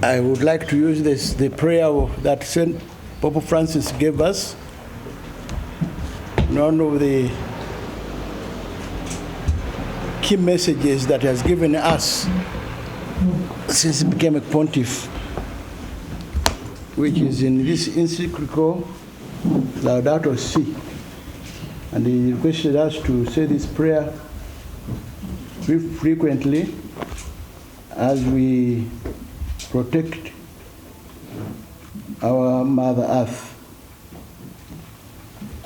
I would like to use the prayer that Saint Pope Francis gave us. One of the key messages that he has given us since he became a pontiff, which is in this encyclical Laudato Si. And he requested us to say this prayer frequently as we protect our Mother Earth.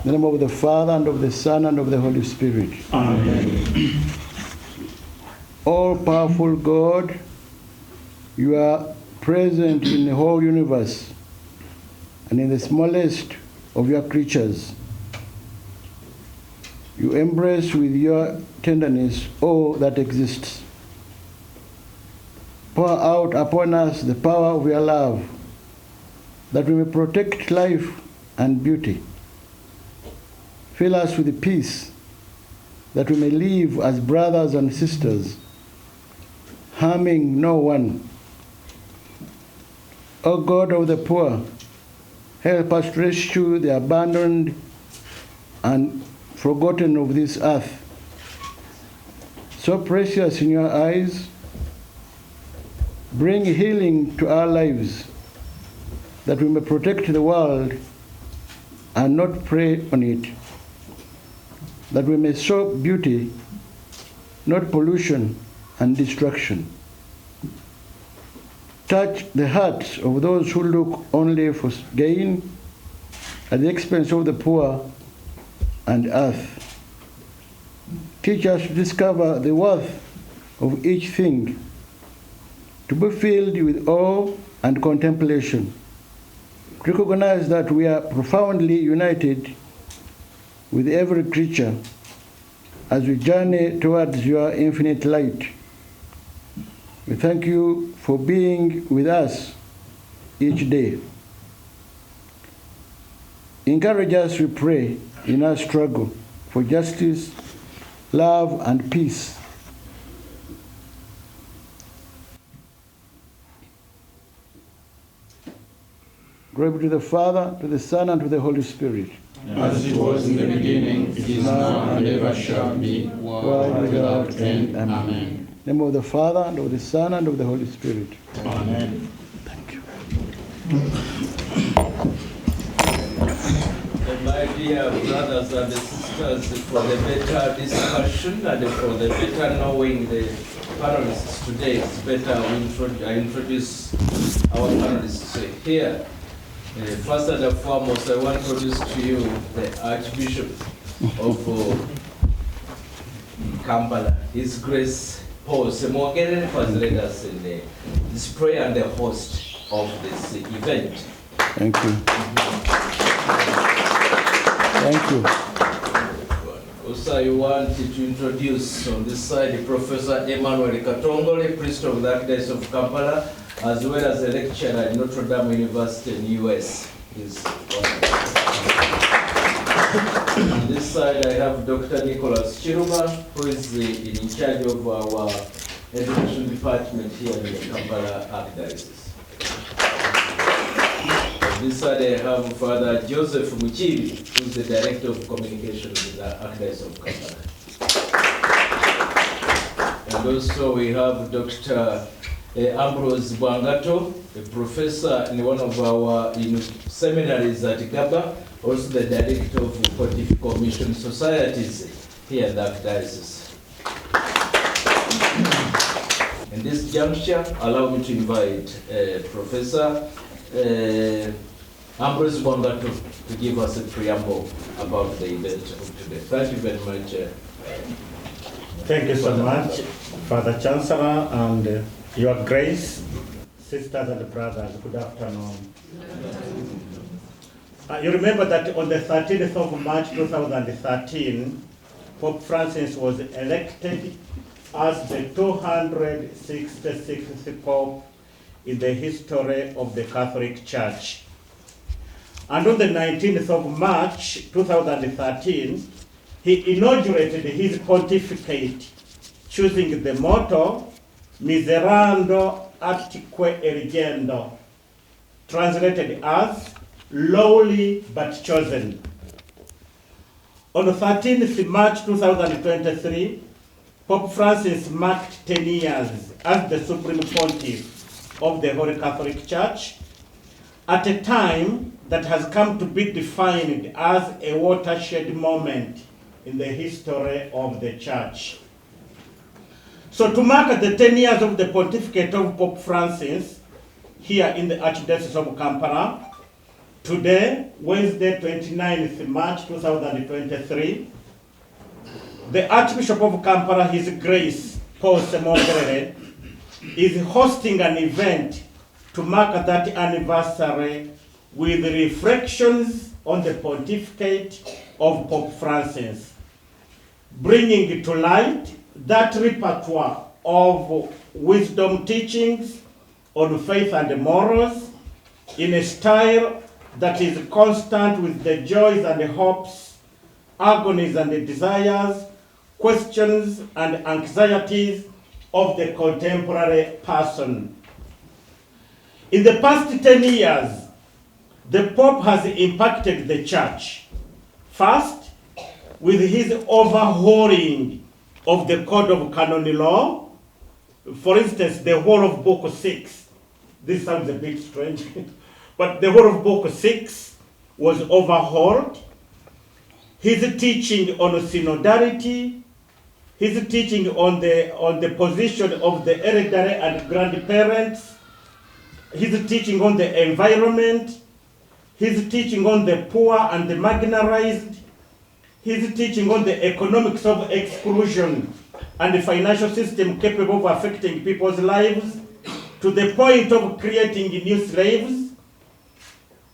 In the name of the Father, and of the Son, and of the Holy Spirit. Amen. All-powerful God, you are present in the whole universe and in the smallest of your creatures. You embrace with your tenderness all that exists. Pour out upon us the power of your love, that we may protect life and beauty. Fill us with peace, that we may live as brothers and sisters, harming no one. O God of the poor, help us to rescue the abandoned and forgotten of this earth. So precious in your eyes, bring healing to our lives, that we may protect the world and not prey on it, that we may sow beauty, not pollution and destruction. Touch the hearts of those who look only for gain at the expense of the poor and earth. Teach us to discover the worth of each thing, to be filled with awe and contemplation, to recognize that we are profoundly united with every creature as we journey towards your infinite light. We thank you for being with us each day. Encourage us, we pray, in our struggle for justice, love, and peace. Glory be to the Father, to the Son, and to the Holy Spirit. As it was in the beginning, it is now, and ever shall be, world without end. Amen. In the name of the Father, and of the Son, and of the Holy Spirit. Amen. Thank you. My dear brothers and sisters, for the better discussion and for the better knowing the panelists today, it's better I introduce our panelists here. First and foremost, I want to introduce to you the Archbishop of Kampala, His Grace Paul Semwogere, who has led us in this prayer and the host of this event. Thank you. Thank you. Also, I want to introduce on this side Professor Emmanuel Katongole, priest of the Archdiocese of Kampala, as well as a lecturer at Notre Dame University in the US. On this side, I have Dr. Nicholas Chiruba, who is in charge of our education department here in the Kampala Archdiocese. On this side, I have Father Joseph Muchiri, who is the Director of Communications in the Archdiocese of Kampala. And also we have Dr. Ambrose Bwangato, a professor in one of our seminaries at Gaba, also the Director of Pontifical Mission Societies here in the Archdiocese. In this juncture, allow me to invite Professor Ambrose Bwangato to give us a preamble about the event of today. Thank you very much. Thank you so much, Father Chancellor, and Your Grace, sisters and brothers, good afternoon. You remember that on the 13th of March 2013, Pope Francis was elected as the 266th Pope in the history of the Catholic Church. And on the 19th of March 2013, he inaugurated his pontificate, choosing the motto, Miserando atque eligendo, translated as lowly but chosen. On the 13th March 2023, Pope Francis marked 10 years as the Supreme Pontiff of the Holy Catholic Church, at a time that has come to be defined as a watershed moment in the history of the Church. So to mark the 10 years of the pontificate of Pope Francis here in the Archdiocese of Kampala, today, Wednesday, 29th March 2023, the Archbishop of Kampala, His Grace Paul Semogerere, is hosting an event to mark that anniversary with reflections on the pontificate of Pope Francis, bringing to light that repertoire of wisdom teachings on faith and morals in a style that is constant with the joys and the hopes, agonies and the desires, questions and anxieties of the contemporary person. In the past 10 years, the Pope has impacted the Church. First, with his overhauling of the Code of Canon Law. For instance, the whole of Book 6. This sounds a bit strange, but the whole of Book 6 was overhauled. His teaching on synodality, his teaching on the position of the elderly and grandparents, his teaching on the environment, his teaching on the poor and the marginalized, his teaching on the economics of exclusion and the financial system capable of affecting people's lives to the point of creating new slaves,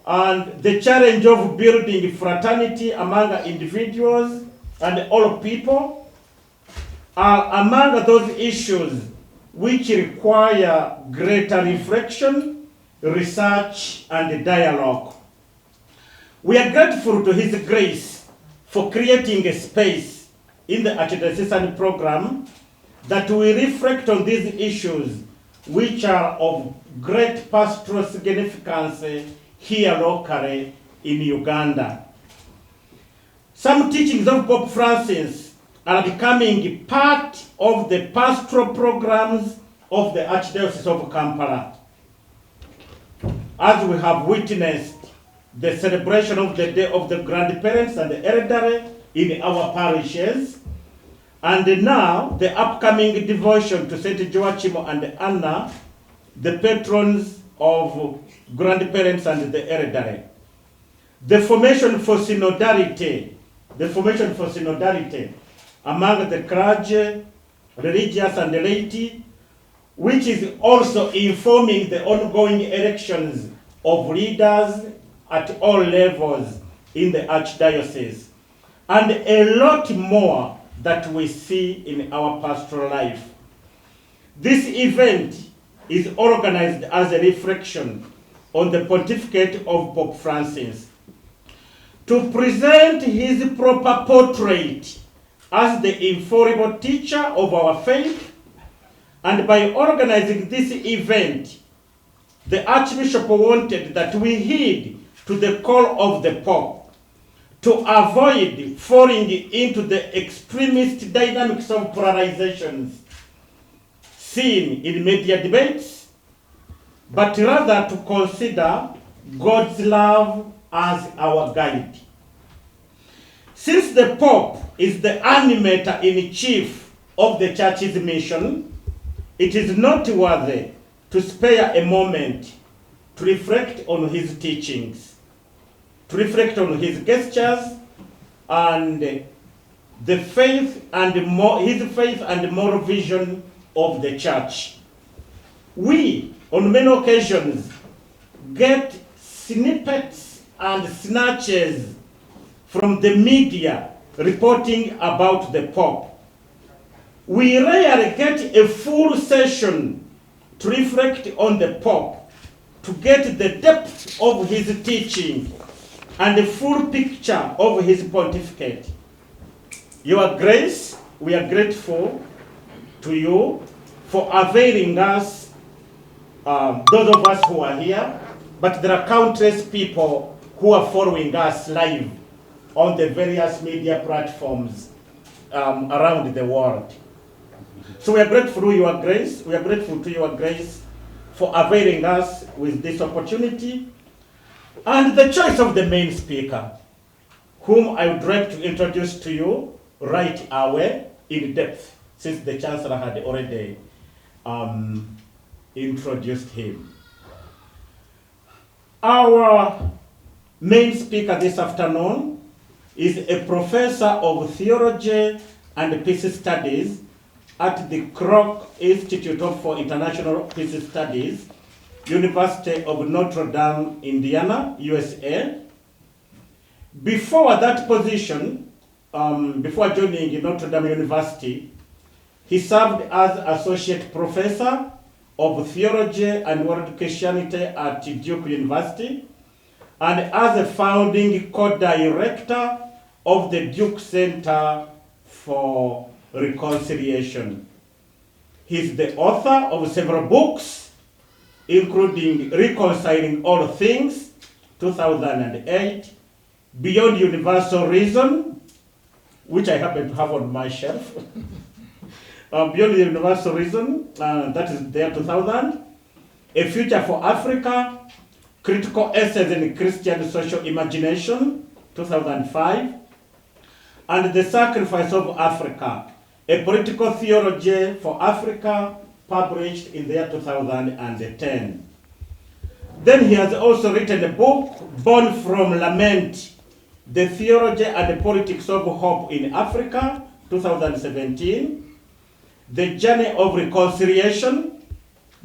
and the challenge of building fraternity among individuals and all people are among those issues which require greater reflection, research, and dialogue. We are grateful to His Grace for creating a space in the Archdiocesan program that will reflect on these issues which are of great pastoral significance here locally in Uganda. Some teachings of Pope Francis are becoming part of the pastoral programs of the Archdiocese of Kampala. As we have witnessed the celebration of the Day of the Grandparents and the Elderly in our parishes, and now the upcoming devotion to St. Joachim and Anna, the patrons of grandparents and the elderly. The formation for synodality among the clergy, religious and laity, which is also informing the ongoing elections of leaders at all levels in the Archdiocese, and a lot more that we see in our pastoral life. This event is organized as a reflection on the pontificate of Pope Francis, to present his proper portrait as the infallible teacher of our faith. And by organizing this event, the Archbishop wanted that we heed to the call of the Pope to avoid falling into the extremist dynamics of polarizations seen in media debates, but rather to consider God's love as our guide. Since the Pope is the animator in chief of the Church's mission, it is noteworthy to spare a moment to reflect on his teachings, to reflect on his gestures and the faith and his faith and moral vision of the Church. We, on many occasions, get snippets and snatches from the media reporting about the Pope. We rarely get a full session to reflect on the Pope, to get the depth of his teaching and the full picture of his pontificate. Your Grace, we are grateful to you for availing us those of us who are here, but there are countless people who are following us live on the various media platforms around the world. So we are grateful to your grace. We are grateful to your grace for availing us with this opportunity and the choice of the main speaker, whom I would like to introduce to you right away in depth, since the Chancellor had already introduced him. Our main speaker this afternoon is a professor of theology and peace studies at the Kroc Institute for International Peace Studies, University of Notre Dame, Indiana, USA. Before that position, before joining Notre Dame University, he served as Associate Professor of Theology and World Christianity at Duke University, and as a founding co-director of the Duke Center for Reconciliation. He's the author of several books, including Reconciling All Things, 2008, Beyond Universal Reason, which I happen to have on my shelf, Beyond Universal Reason, that is there 2000, A Future for Africa, Critical Essays in Christian Social Imagination, 2005, and The Sacrifice of Africa, A Political Theology for Africa, published in the year 2010. Then he has also written a book, Born from Lament, The Theology and the Politics of Hope in Africa, 2017. The Journey of Reconciliation,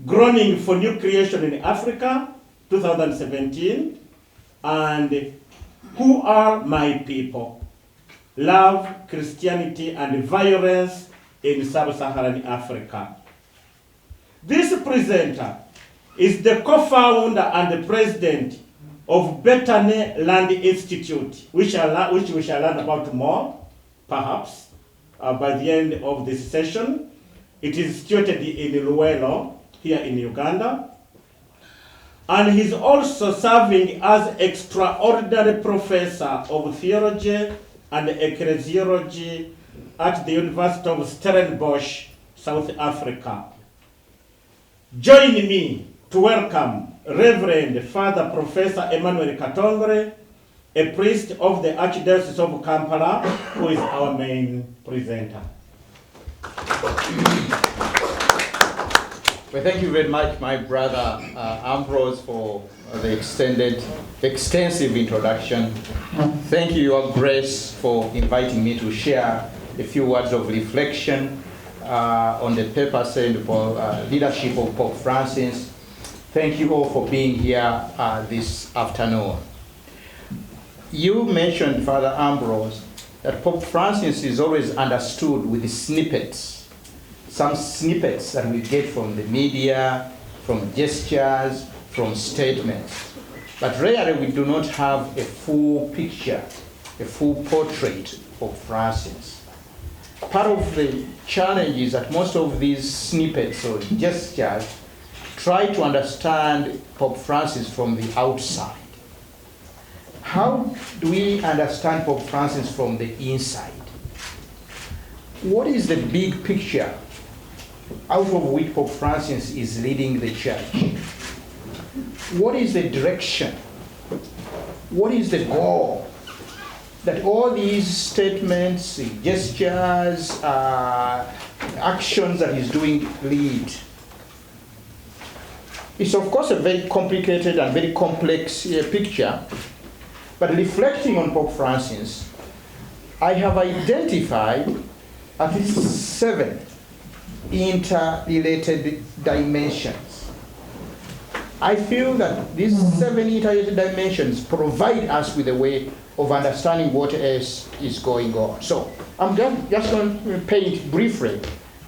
Groaning for New Creation in Africa, 2017. And Who Are My People? Love, Christianity, and Violence in Sub-Saharan Africa. This presenter is the co-founder and the president of Bethany Land Institute, which we shall learn about more, perhaps, by the end of this session. It is situated in Luwelo, here in Uganda. And he's also serving as extraordinary professor of theology and ecclesiology at the University of Stellenbosch, South Africa. Join me to welcome Reverend Father Professor Emmanuel Katongore, a priest of the Archdiocese of Kampala, who is our main presenter. Well, thank you very much, my brother Ambrose, for the extensive introduction. Thank you, Your Grace, for inviting me to share a few words of reflection on the purpose and leadership of Pope Francis. Thank you all for being here this afternoon. You mentioned, Father Ambrose, that Pope Francis is always understood with the snippets, some snippets that we get from the media, from gestures, from statements. But rarely we do not have a full picture, a full portrait of Francis. Part of the challenge is that most of these snippets or gestures try to understand Pope Francis from the outside. How do we understand Pope Francis from the inside? What is the big picture out of which Pope Francis is leading the church? What is the direction? What is the goal that all these statements, gestures, actions that he's doing lead? It's of course a very complicated and very complex picture, but reflecting on Pope Francis, I have identified at least 7 interrelated dimensions. I feel that these 7 interrelated dimensions provide us with a way of understanding what else is going on. So I'm just going to paint briefly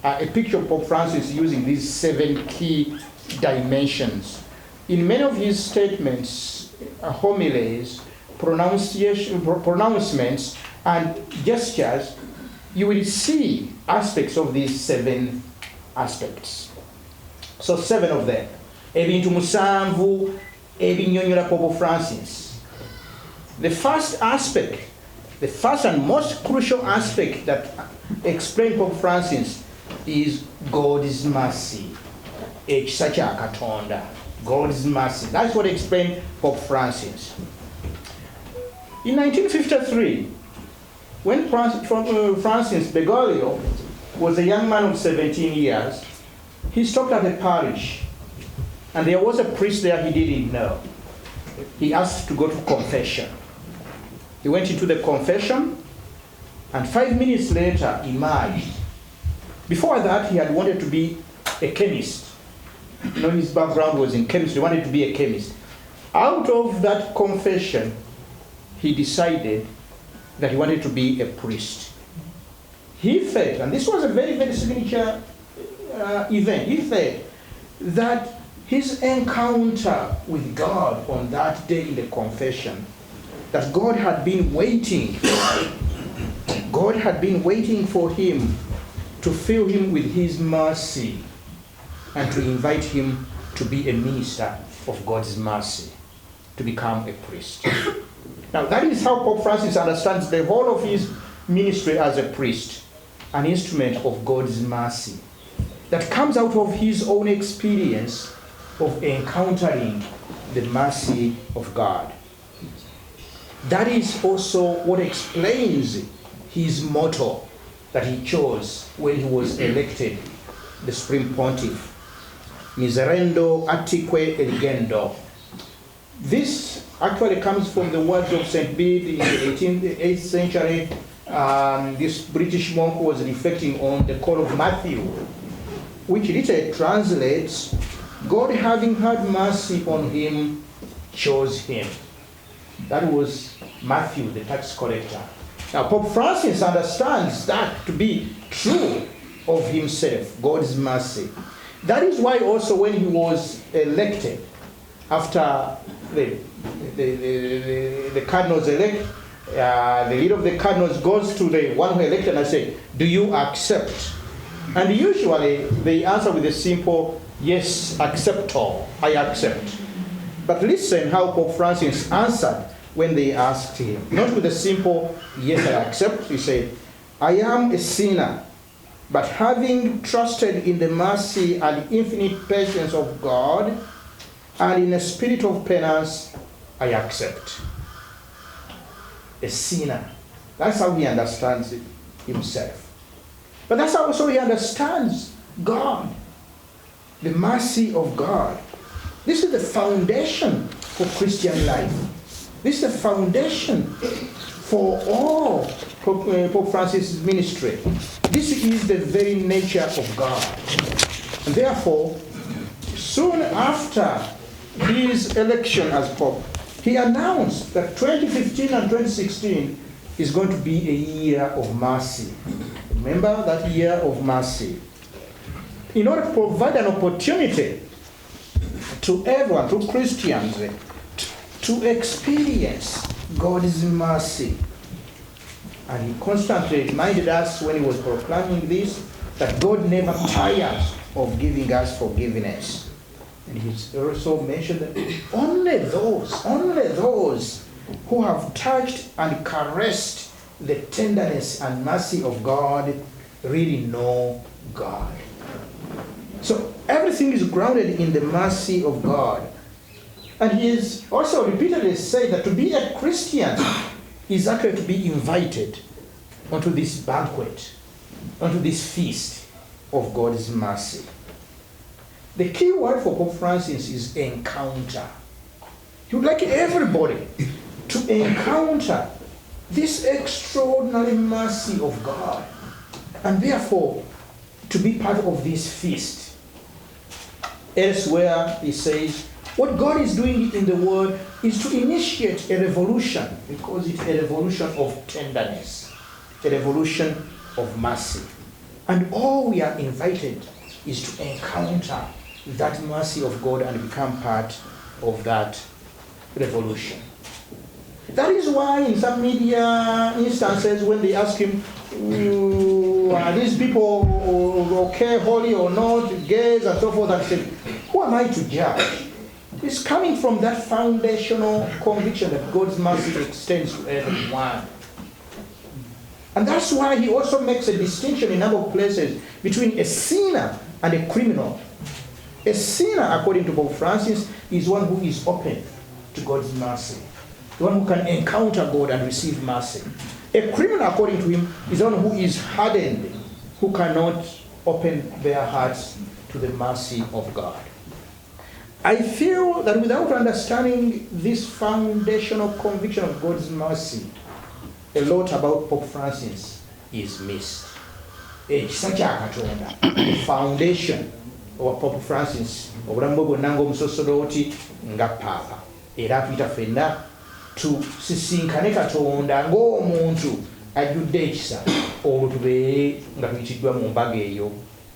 a picture of Pope Francis using these 7 key dimensions. In many of his statements, homilies, pronouncements, and gestures, you will see aspects of these 7 aspects. So 7 of them. ebintu musanvu ebinnyonnyola Pope Francis. The first and most crucial aspect that explains Pope Francis is God's mercy. Ekisa kya Katonda. God's mercy. That's what explained Pope Francis. In 1953, when Francis Bergoglio was a young man of 17 years, he stopped at a parish, and there was a priest there he didn't know. He asked to go to confession. He went into the confession, and 5 minutes later emerged. Before that, he had wanted to be a chemist. You know, his background was in chemistry. He wanted to be a chemist. Out of that confession, he decided that he wanted to be a priest. He felt, and this was a very, very signature event, he felt that his encounter with God on that day in the confession, that God had been waiting. God had been waiting for him to fill him with his mercy and to invite him to be a minister of God's mercy, to become a priest. Now that is how Pope Francis understands the whole of his ministry as a priest, an instrument of God's mercy that comes out of his own experience of encountering the mercy of God. That is also what explains his motto that he chose when he was elected the Supreme Pontiff, Miserendo attique eligendo. This actually comes from the words of St. Bede in the 8th century. This British monk was reflecting on the call of Matthew, which literally translates, God having had mercy on him, chose him. That was Matthew, the tax collector. Now, Pope Francis understands that to be true of himself, God's mercy. That is why also when he was elected, after the cardinals elect, the leader of the cardinals goes to the one who elected and says, do you accept? And usually they answer with a simple, yes, acceptor, I accept. But listen how Pope Francis answered when they asked him. Not with a simple, yes, I accept. He said, I am a sinner, but having trusted in the mercy and infinite patience of God, and in a spirit of penance, I accept. A sinner. That's how he understands it himself. But that's how also he understands God, the mercy of God. This is the foundation for Christian life. This is the foundation for all Pope Francis' ministry. This is the very nature of God. And therefore, soon after his election as Pope, he announced that 2015 and 2016 is going to be a year of mercy. Remember that year of mercy. In order to provide an opportunity to everyone, to Christians, to experience God's mercy. And he constantly reminded us when he was proclaiming this, that God never tires of giving us forgiveness. And he also mentioned that only those who have touched and caressed the tenderness and mercy of God really know God. So everything is grounded in the mercy of God. And he is also repeatedly said that to be a Christian is actually to be invited onto this banquet, onto this feast of God's mercy. The key word for Pope Francis is encounter. He would like everybody to encounter this extraordinary mercy of God, and therefore to be part of this feast. Elsewhere, he says, what God is doing in the world is to initiate a revolution. He calls it a revolution of tenderness, a revolution of mercy. And all we are invited is to encounter that mercy of God and become part of that revolution. That is why in some media instances when they ask him, are these people okay, holy or not, gays and so forth, and say, Who am I to judge? It's coming from that foundational conviction that God's mercy extends to everyone. And that's why he also makes a distinction in a number of places between a sinner and a criminal. A sinner, according to Pope Francis, is one who is open to God's mercy. The one who can encounter God and receive mercy. A criminal, according to him, is one who is hardened, who cannot open their hearts to the mercy of God. I feel that without understanding this foundational conviction of God's mercy, a lot about Pope Francis is missed. The foundation of Pope Francis, obulamu bwonna ng'omusosolooti nga Papa, era tuyita ffenna tusisinkane Katonda ng'omuntu ajjudde ekisa, olwo tubeere nga tuyitiddwa mu mbaga eyo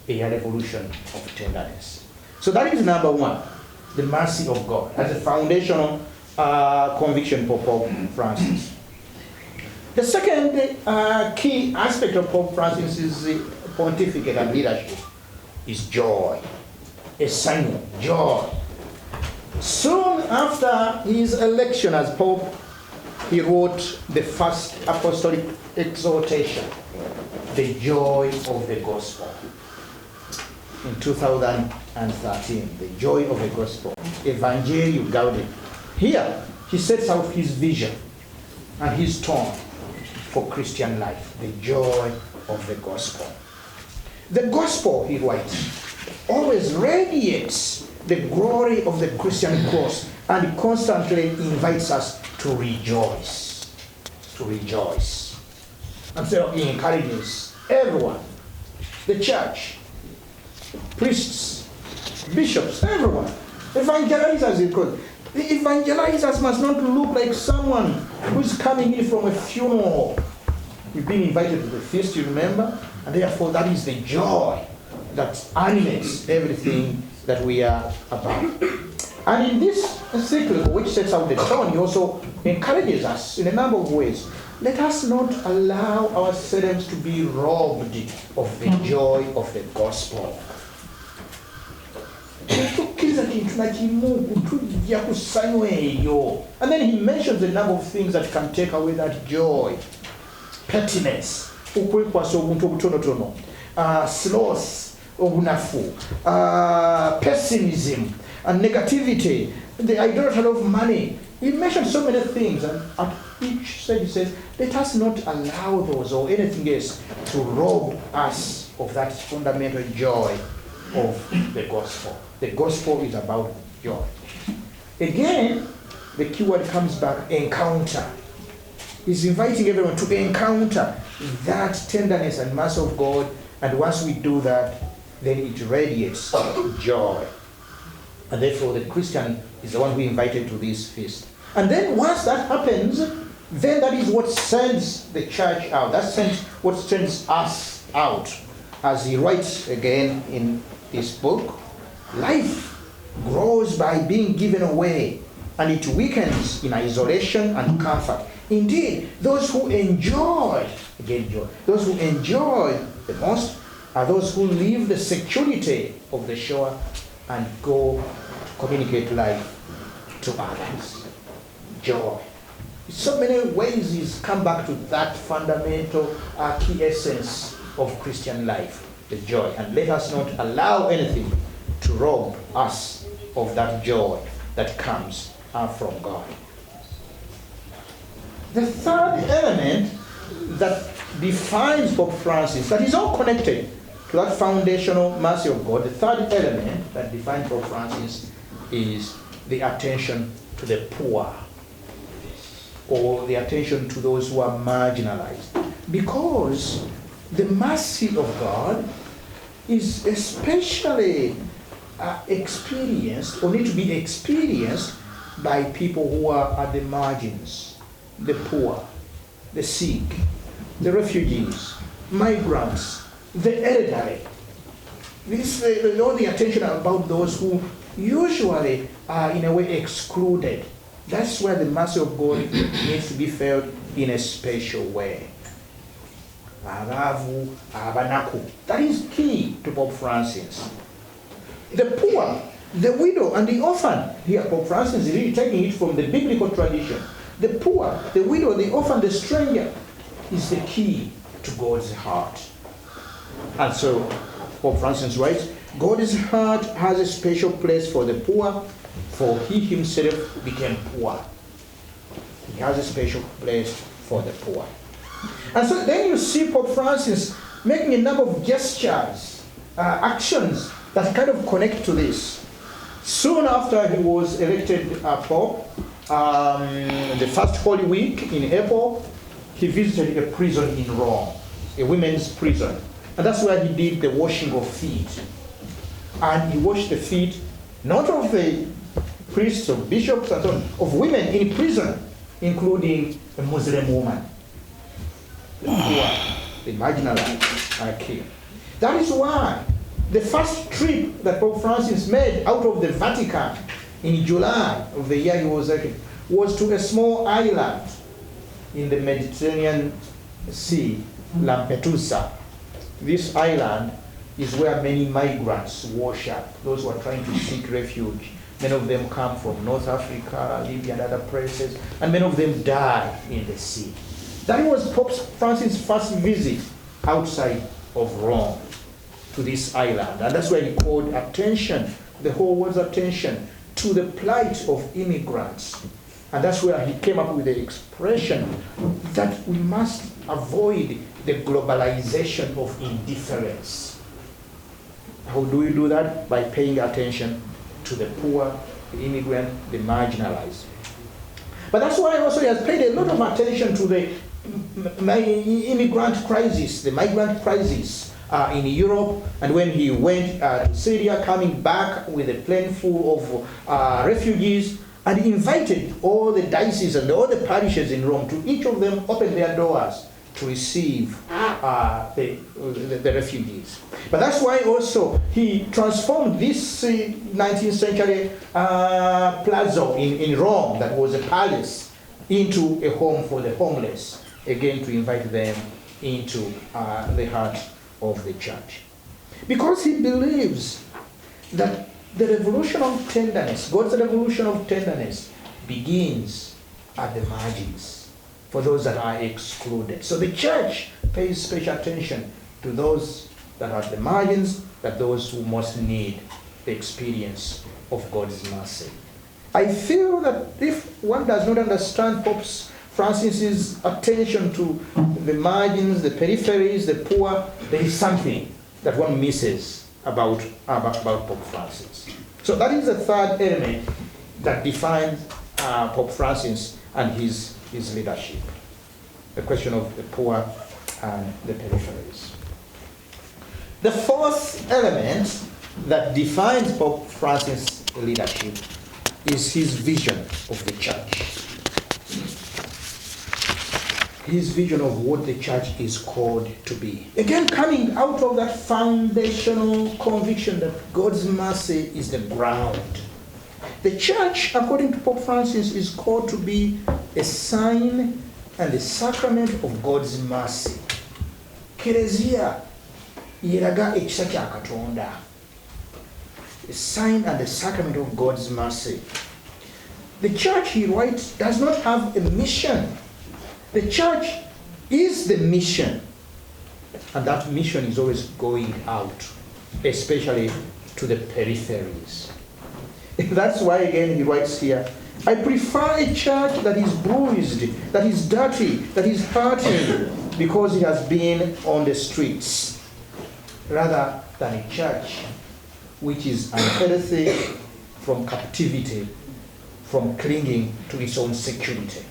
eya revolution of tenderness. So that is number one, the mercy of God as a foundational conviction for Pope Francis. The second key aspect of Pope Francis's pontificate and leadership is joy. A sign of joy. Soon after his election as Pope, he wrote the first apostolic exhortation, The Joy of the Gospel. In 2013, The Joy of the Gospel, Evangelii Gaudium. Here, he sets out his vision and his tone for Christian life, the joy of the gospel. The gospel, he writes, always radiates the glory of the Christian cross and constantly invites us to rejoice. To rejoice. And so he encourages everyone, the church, priests, bishops, everyone, evangelizers, because the evangelizers must not look like someone who's coming in from a funeral. We've been invited to the feast, you remember? And therefore that is the joy that animates everything that we are about. And in this encyclical, which sets out the tone, he also encourages us in a number of ways. Let us not allow ourselves to be robbed of the joy of the gospel. And then he mentions a number of things that can take away that joy. Pettiness, sloth, pessimism, and negativity, the idolatry of money. He mentions so many things, and at each stage he says, let us not allow those or anything else to rob us of that fundamental joy of the gospel. The gospel is about joy. Again, the key word comes back, encounter. He's inviting everyone to encounter that tenderness and mercy of God, and once we do that, then it radiates joy. And therefore the Christian is the one who invited to this feast. And then once that happens, then that is what sends the church out. That's what sends us out. As he writes again in his book, life grows by being given away, and it weakens in isolation and comfort. Indeed, those who enjoy, again joy, those who enjoy the most are those who leave the security of the shore and go to communicate life to others. Joy. In so many ways he's come back to that fundamental key essence of Christian life, the joy. And let us not allow anything to rob us of that joy that comes from God. The third element that defines Pope Francis, that is all connected to that foundational mercy of God, the third element that defines Pope Francis is the attention to the poor, or the attention to those who are marginalized. Because the mercy of God is especially experienced, or need to be experienced, by people who are at the margins, the poor, the sick, the refugees, migrants, the elderly. This all the attention about those who usually are in a way excluded. That's where the mercy of God needs to be felt in a special way. That is key to Pope Francis. The poor The widow and the orphan. Here, Pope Francis is really taking it from the biblical tradition. The poor, the widow, the orphan, the stranger is the key to God's heart. And so, Pope Francis writes, God's heart has a special place for the poor, for he himself became poor. He has a special place for the poor. And so then you see Pope Francis making a number of gestures, actions that kind of connect to this. Soon after he was elected Pope, the first Holy Week in April, he visited a prison in Rome, a women's prison. And that's where he did the washing of feet. And he washed the feet, not of the priests or bishops and so on, of women in prison, including a Muslim woman, the poor, the marginalized, like him. That is why the first trip that Pope Francis made out of the Vatican in July of the year he was elected was to a small island in the Mediterranean Sea, Lampedusa. This island is where many migrants wash up, those who are trying to seek refuge. Many of them come from North Africa, Libya, and other places, and many of them die in the sea. That was Pope Francis' first visit outside of Rome to this island, and that's where he called attention, the whole world's attention, to the plight of immigrants. And that's where he came up with the expression that we must avoid the globalization of indifference. How do we do that? By paying attention to the poor, the immigrant, the marginalized. But that's why also he has paid a lot of attention to the immigrant crisis, the migrant crisis in Europe. And when he went to Syria, coming back with a plane full of refugees, and he invited all the dioceses and all the parishes in Rome to each of them open their doors to receive the refugees. But that's why also he transformed this 19th century palazzo in Rome, that was a palace, into a home for the homeless, again to invite them into the heart of the church. Because he believes that the revolution of tenderness, God's revolution of tenderness, begins at the margins, for those that are excluded. So the church pays special attention to those that are at the margins, that those who most need the experience of God's mercy. I feel that if one does not understand Pope Francis's attention to the margins, the peripheries, the poor, there is something that one misses about Pope Francis. So that is the third element that defines Pope Francis and his leadership. The question of the poor and the peripheries. The fourth element that defines Pope Francis' leadership is his vision of the church. His vision of what the church is called to be. Again, coming out of that foundational conviction that God's mercy is the ground. The church, according to Pope Francis, is called to be a sign and a sacrament of God's mercy. Kereziya yeraga ekisa kya Katonda. A sign and a sacrament of God's mercy. The church, he writes, does not have a mission. The church is the mission. And that mission is always going out, especially to the peripheries. That's why, again, he writes here, I prefer a church that is bruised, that is dirty, that is hurting, because it has been on the streets, rather than a church which is unhealthy from captivity, from clinging to its own security.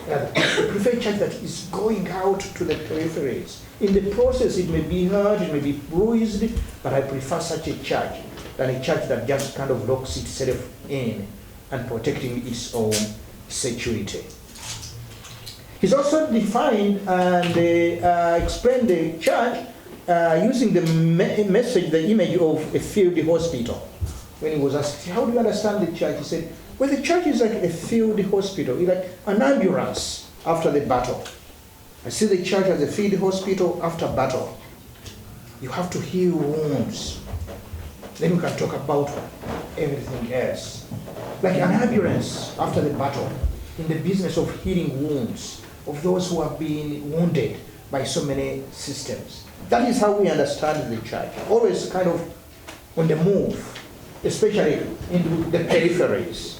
I prefer a church that is going out to the peripheries. In the process, it may be hurt, it may be bruised, but I prefer such a church than a church that just kind of locks itself in and protecting its own security. He's also defined and explained the church using the message, the image of a field hospital. When he was asked, how do you understand the church? He said, well, the church is like a field hospital. It's like an ambulance after the battle. I see the church as a field hospital after battle. You have to heal wounds. Then we can talk about everything else. Like an ambulance after the battle, in the business of healing wounds of those who have been wounded by so many systems. That is how we understand the church. Always kind of on the move, especially in the peripheries.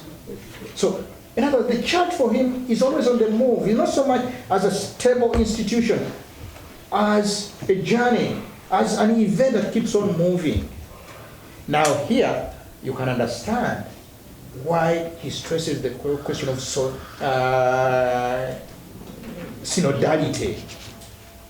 So, in other words, the church for him is always on the move. It's not so much as a stable institution, as a journey, as an event that keeps on moving. Now here, you can understand why he stresses the question of synodality.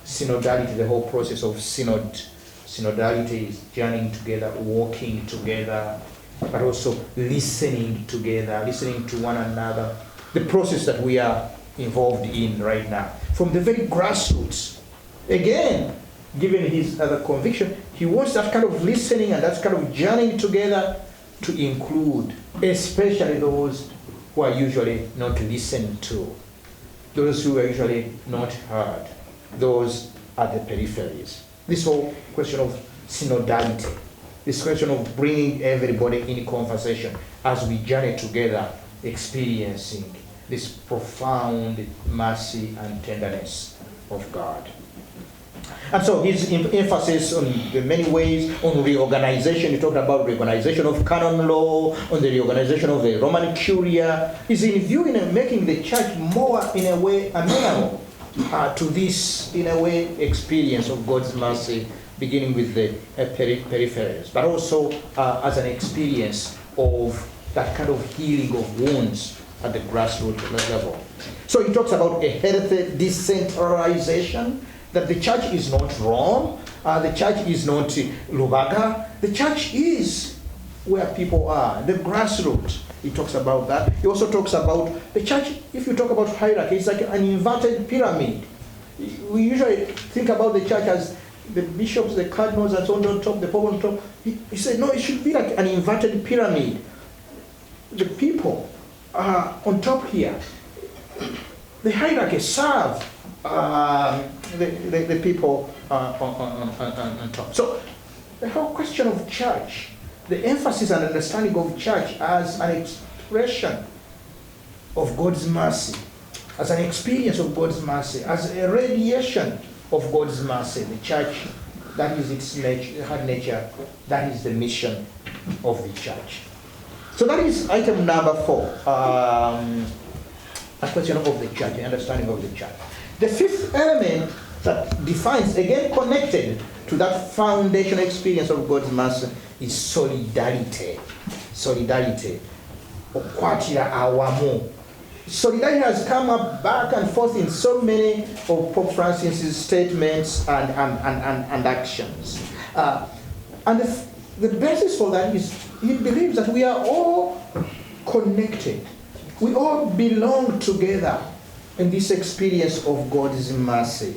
Synodality, the whole process of synodality is journeying together, walking together, but also listening together, listening to one another. The process that we are involved in right now. From the very grassroots. Again, given his other conviction, he wants that kind of listening and that kind of journeying together to include, especially those who are usually not listened to, those who are usually not heard, those at the peripheries. This whole question of synodality, this question of bringing everybody in conversation as we journey together, experiencing this profound mercy and tenderness of God. And so his emphasis on the many ways on reorganization, he talked about reorganization of canon law, on the reorganization of the Roman Curia, is in view in making the church more, in a way, amenable to this, in a way, experience of God's mercy, beginning with the peripheries, but also as an experience of that kind of healing of wounds at the grassroots level. So he talks about a healthy decentralization, that the church is not Rome, the church is not Lubaga, the church is where people are, the grassroots. He talks about that. He also talks about the church, if you talk about hierarchy, it's like an inverted pyramid. We usually think about the church as the bishops, the cardinals, and so on top, the pope on top. He said, no, it should be like an inverted pyramid. The people are on top here. The hierarchy serve the people on top. So the whole question of church, the emphasis and understanding of church as an expression of God's mercy, as an experience of God's mercy, as a radiation of God's mercy. The church, that is its nature, her nature, that is the mission of the church. So that is item number 4, a question of the church, the understanding of the church. The fifth element that defines, again connected to that foundational experience of God's mercy, is solidarity. Solidarity. Okwatira awamu. Solidarity has come up back and forth in so many of Pope Francis's statements and actions. And the basis for that is he believes that we are all connected. We all belong together in this experience of God's mercy.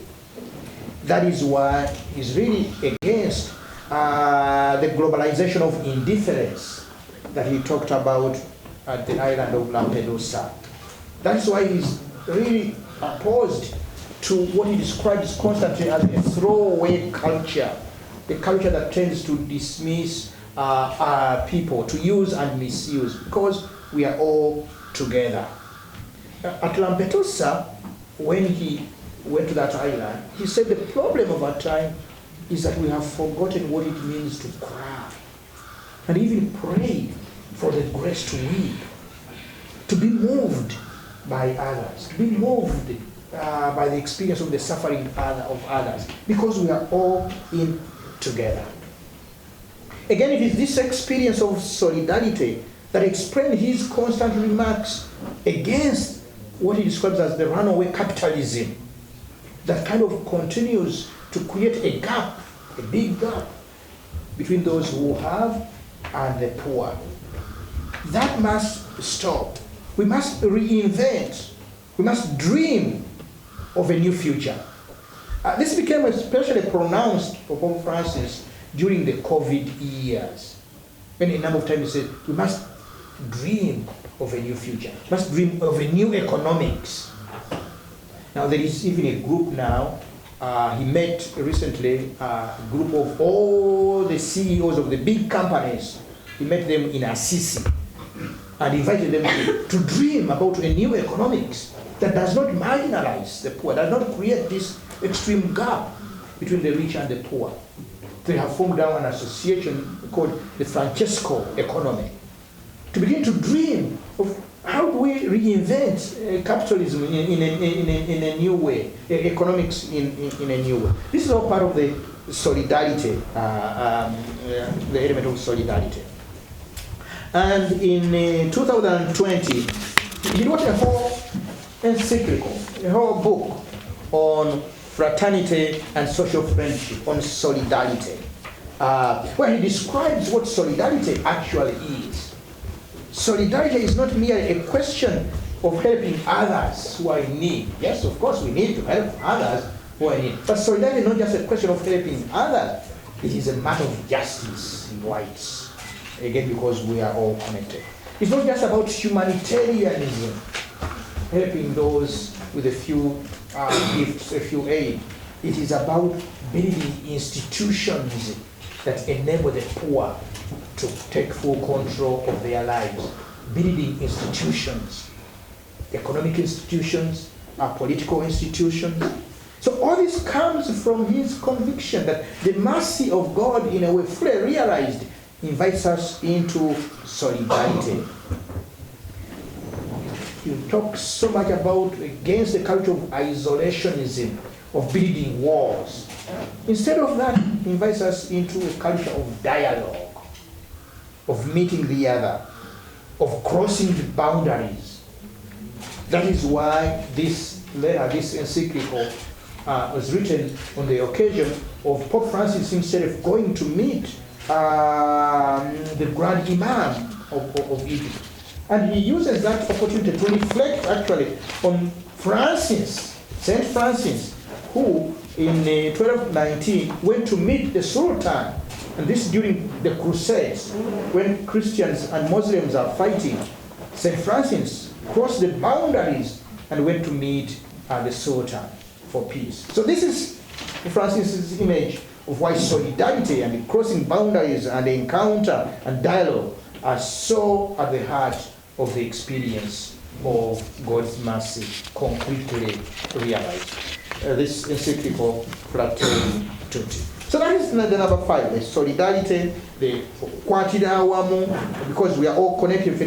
That is why he's really against the globalization of indifference that he talked about at the island of Lampedusa. That's why he's really opposed to what he describes constantly as a throwaway culture, the culture that tends to dismiss people, to use and misuse, because we are all together. At Lampedusa, when he went to that island, he said the problem of our time is that we have forgotten what it means to cry and even pray for the grace to weep, to be moved by others, to be moved by the experience of the suffering of others, because we are all in together. Again, it is this experience of solidarity that explains his constant remarks against what he describes as the runaway capitalism that kind of continues to create a gap, a big gap, between those who have and the poor. That must stop. We must reinvent. We must dream of a new future. This became especially pronounced for Pope Francis during the COVID years, when a number of times he said, we must dream of a new future. We must dream of a new economics. Now there is even a group now, he met recently a group of all the CEOs of the big companies He met them in Assisi and invited them to dream about a new economics that does not marginalize the poor, does not create this extreme gap between the rich and the poor. They have formed now an association called the Francesco Economy to begin to dream of how do we reinvent capitalism in a new way, economics in a new way. This is all part of the solidarity, the element of solidarity. And in 2020, he wrote a whole encyclical, a whole book on fraternity and social friendship, on solidarity, where he describes what solidarity actually is. Solidarity is not merely a question of helping others who are in need. Yes, of course, we need to help others who are in need. But solidarity is not just a question of helping others. It is a matter of justice and rights. Again, because we are all connected. It's not just about humanitarianism, helping those with a few gifts, a few aid. It is about building institutions that enable the poor to take full control of their lives. Building institutions, economic institutions, political institutions. So all this comes from his conviction that the mercy of God, in a way fully realized, invites us into solidarity. He talks so much about against the culture of isolationism, of building walls. Instead of that, he invites us into a culture of dialogue, of meeting the other, of crossing the boundaries. That is why this letter, this encyclical, was written on the occasion of Pope Francis himself going to meet the Grand Imam of Egypt. And he uses that opportunity to reflect actually on Francis, Saint Francis, who in 1219 went to meet the Sultan, and this during the Crusades, when Christians and Muslims are fighting. Saint Francis crossed the boundaries and went to meet the Sultan for peace. So this is Francis's image of why solidarity and crossing boundaries and encounter and dialogue are so at the heart of the experience of God's mercy concretely realized. This encyclical, Fratelli Tutti. So that is the number 5, the solidarity, the kwatira awamu, because we are all connected.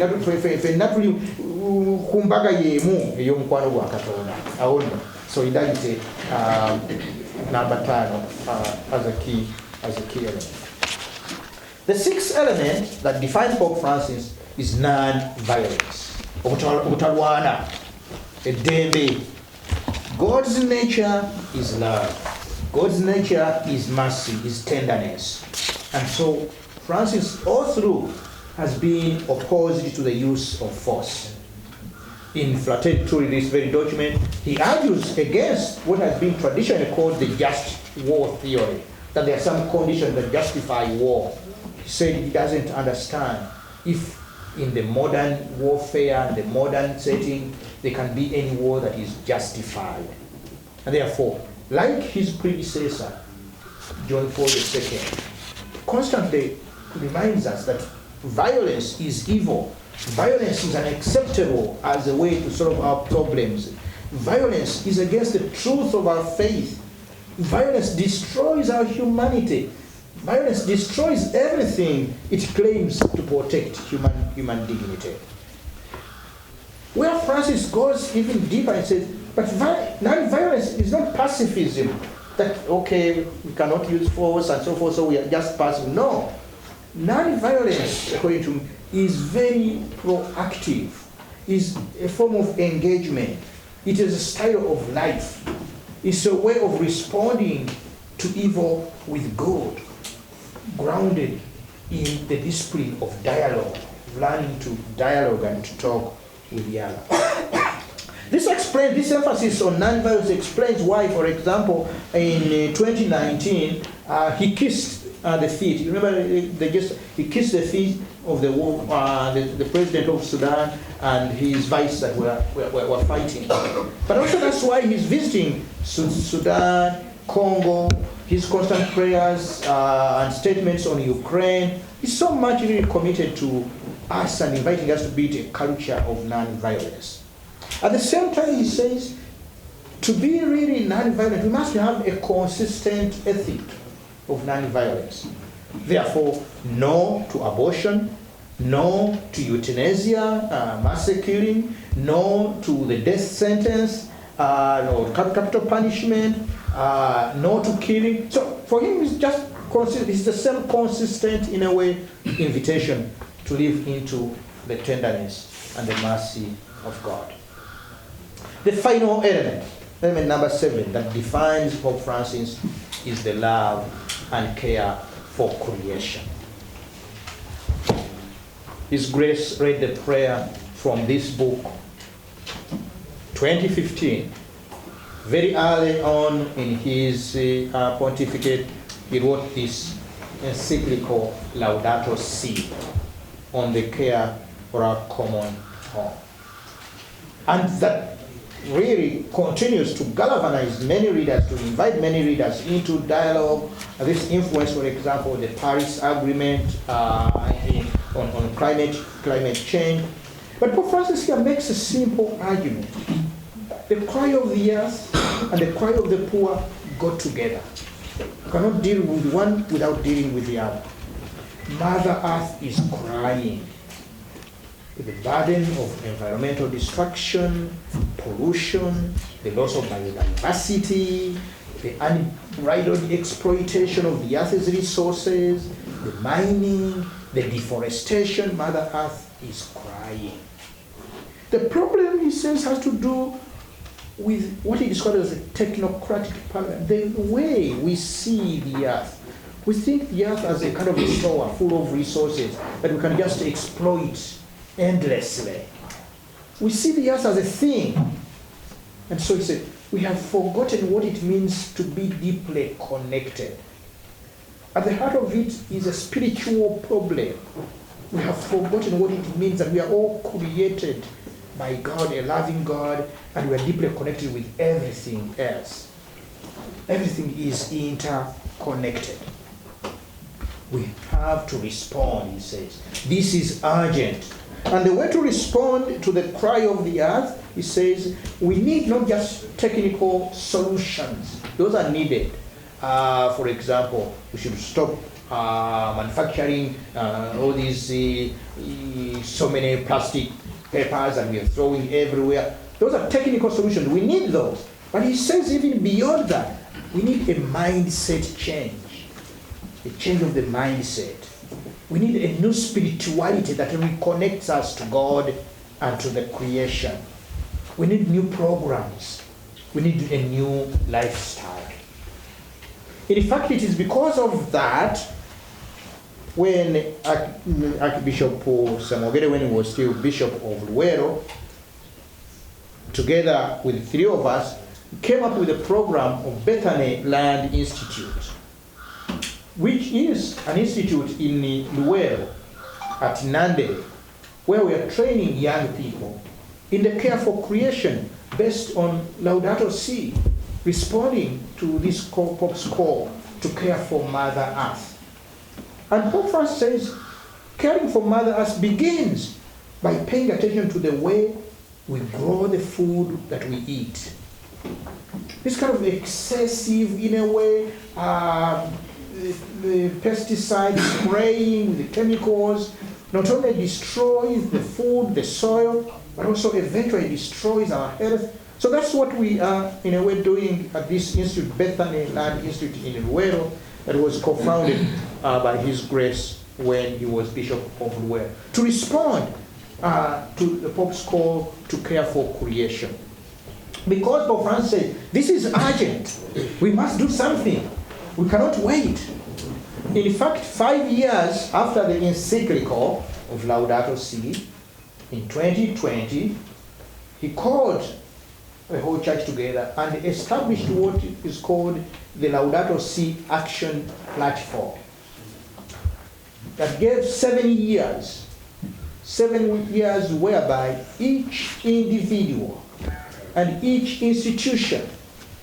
Solidarity, number 5, as a key element. The 6th element that defines Pope Francis is non-violence. Obutalwana, edembe. God's nature is love. God's nature is mercy, is tenderness. And so Francis all through has been opposed to the use of force. In Fratelli Tutti, this very document, he argues against what has been traditionally called the just war theory, that there are some conditions that justify war. He said he doesn't understand if in the modern warfare, the modern setting, there can be any war that is justified. And therefore, like his predecessor, John Paul II, constantly reminds us that violence is evil. Violence is unacceptable as a way to solve our problems. Violence is against the truth of our faith. Violence destroys our humanity. Violence destroys everything it claims to protect human dignity. Where Francis goes even deeper and says, but non-violence is not pacifism. That, okay, we cannot use force and so forth, so we are just passive. No. Non-violence, according to him, is very proactive, is a form of engagement. It is a style of life. It's a way of responding to evil with good, grounded in the discipline of dialogue, learning to dialogue and to talk with the other. This emphasis on non-violence explains why, for example, in 2019, he kissed the feet. You remember, he kissed the feet of the president of Sudan and his vice that were fighting. But also that's why he's visiting Sudan, Congo, his constant prayers and statements on Ukraine He's so much really committed to us and inviting us to build a culture of non-violence. At the same time, he says, to be really non-violent, we must have a consistent ethic of non-violence. Therefore, no to abortion, no to euthanasia, mass killing, no to the death sentence, no capital punishment, no to killing. So for him, it's just it's the same consistent, in a way, invitation to live into the tenderness and the mercy of God. The final element number 7, that defines Pope Francis is the love and care for creation. His Grace read the prayer from this book, 2015. Very early on in his pontificate, he wrote this encyclical Laudato Si on the care for our common home. And that really continues to galvanize many readers, to invite many readers into dialogue. This influence, for example, the Paris Agreement on climate change. But Pope Francis here makes a simple argument. The cry of the earth and the cry of the poor go together. You cannot deal with one without dealing with the other. Mother Earth is crying with the burden of environmental destruction, pollution, the loss of biodiversity, the unbridled exploitation of the earth's resources, the mining, the deforestation. Mother Earth is crying. The problem, he says, has to do with what he describes as a technocratic parliament, the way we see the earth. We think the earth as a kind of a store full of resources that we can just exploit endlessly. We see the earth as a thing. And so he said, we have forgotten what it means to be deeply connected. At the heart of it is a spiritual problem. We have forgotten what it means that we are all created by God, a loving God, and we are deeply connected with everything else. Everything is interconnected. We have to respond, he says. This is urgent. And the way to respond to the cry of the earth, he says, we need not just technical solutions. Those are needed. For example, we should stop manufacturing all these so many plastic papers that we are throwing everywhere. Those are technical solutions. We need those. But he says even beyond that, we need a mindset change. A change of the mindset. We need a new spirituality that reconnects us to God and to the creation. We need new programs. We need a new lifestyle. In fact, it is because of that when Archbishop Samogere, when he was still Bishop of Luero, together with the 3 of us, came up with a program of Bethany Land Institute, which is an institute in Luero at Nande, where we are training young people in the care for creation based on Laudato Si, responding to this Pope's call to care for Mother Earth. And Pope Francis says, caring for Mother Earth begins by paying attention to the way we grow the food that we eat. This kind of excessive, in a way, the pesticide spraying, the chemicals, not only destroys the food, the soil, but also eventually destroys our health. So that's what we are, in a way, doing at this institute, Bethany Land Institute in Luero, that was co-founded by His Grace when he was Bishop of Luero, to respond to the Pope's call to care for creation. Because Pope Francis said, this is urgent. We must do something. We cannot wait. In fact, 5 years after the encyclical of Laudato Si, in 2020, he called the whole church together and established what is called the Laudato Si Action Platform. That gave 7 years. 7 years whereby each individual and each institution,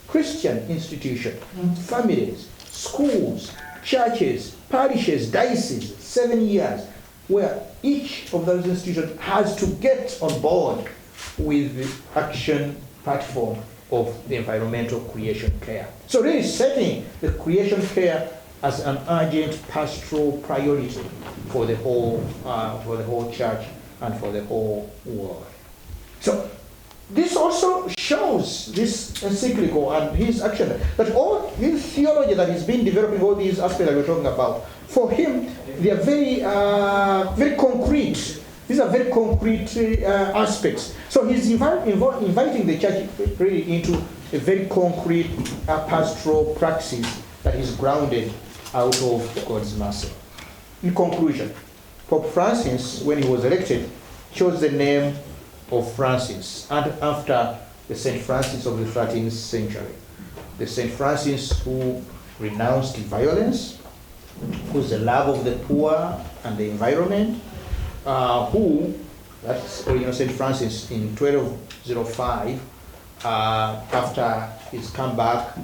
Christian institution, families, schools, churches, parishes, dioceses, 7 years, where each of those institutions has to get on board with the action platform of the environmental creation care. So really setting the creation care as an urgent pastoral priority for the whole church and for the whole world. So this also shows, this encyclical and his action, that all his theology that he's been developing, all these aspects that we're talking about, for him, they are very concrete. These are very concrete aspects. So he's inviting the church really into a very concrete pastoral praxis that is grounded out of God's mercy. In conclusion, Pope Francis, when he was elected, chose the name of Francis, and after the Saint Francis of the 13th century, the Saint Francis who renounced violence, who's the love of the poor and the environment, that's Saint Francis in 1205, after his comeback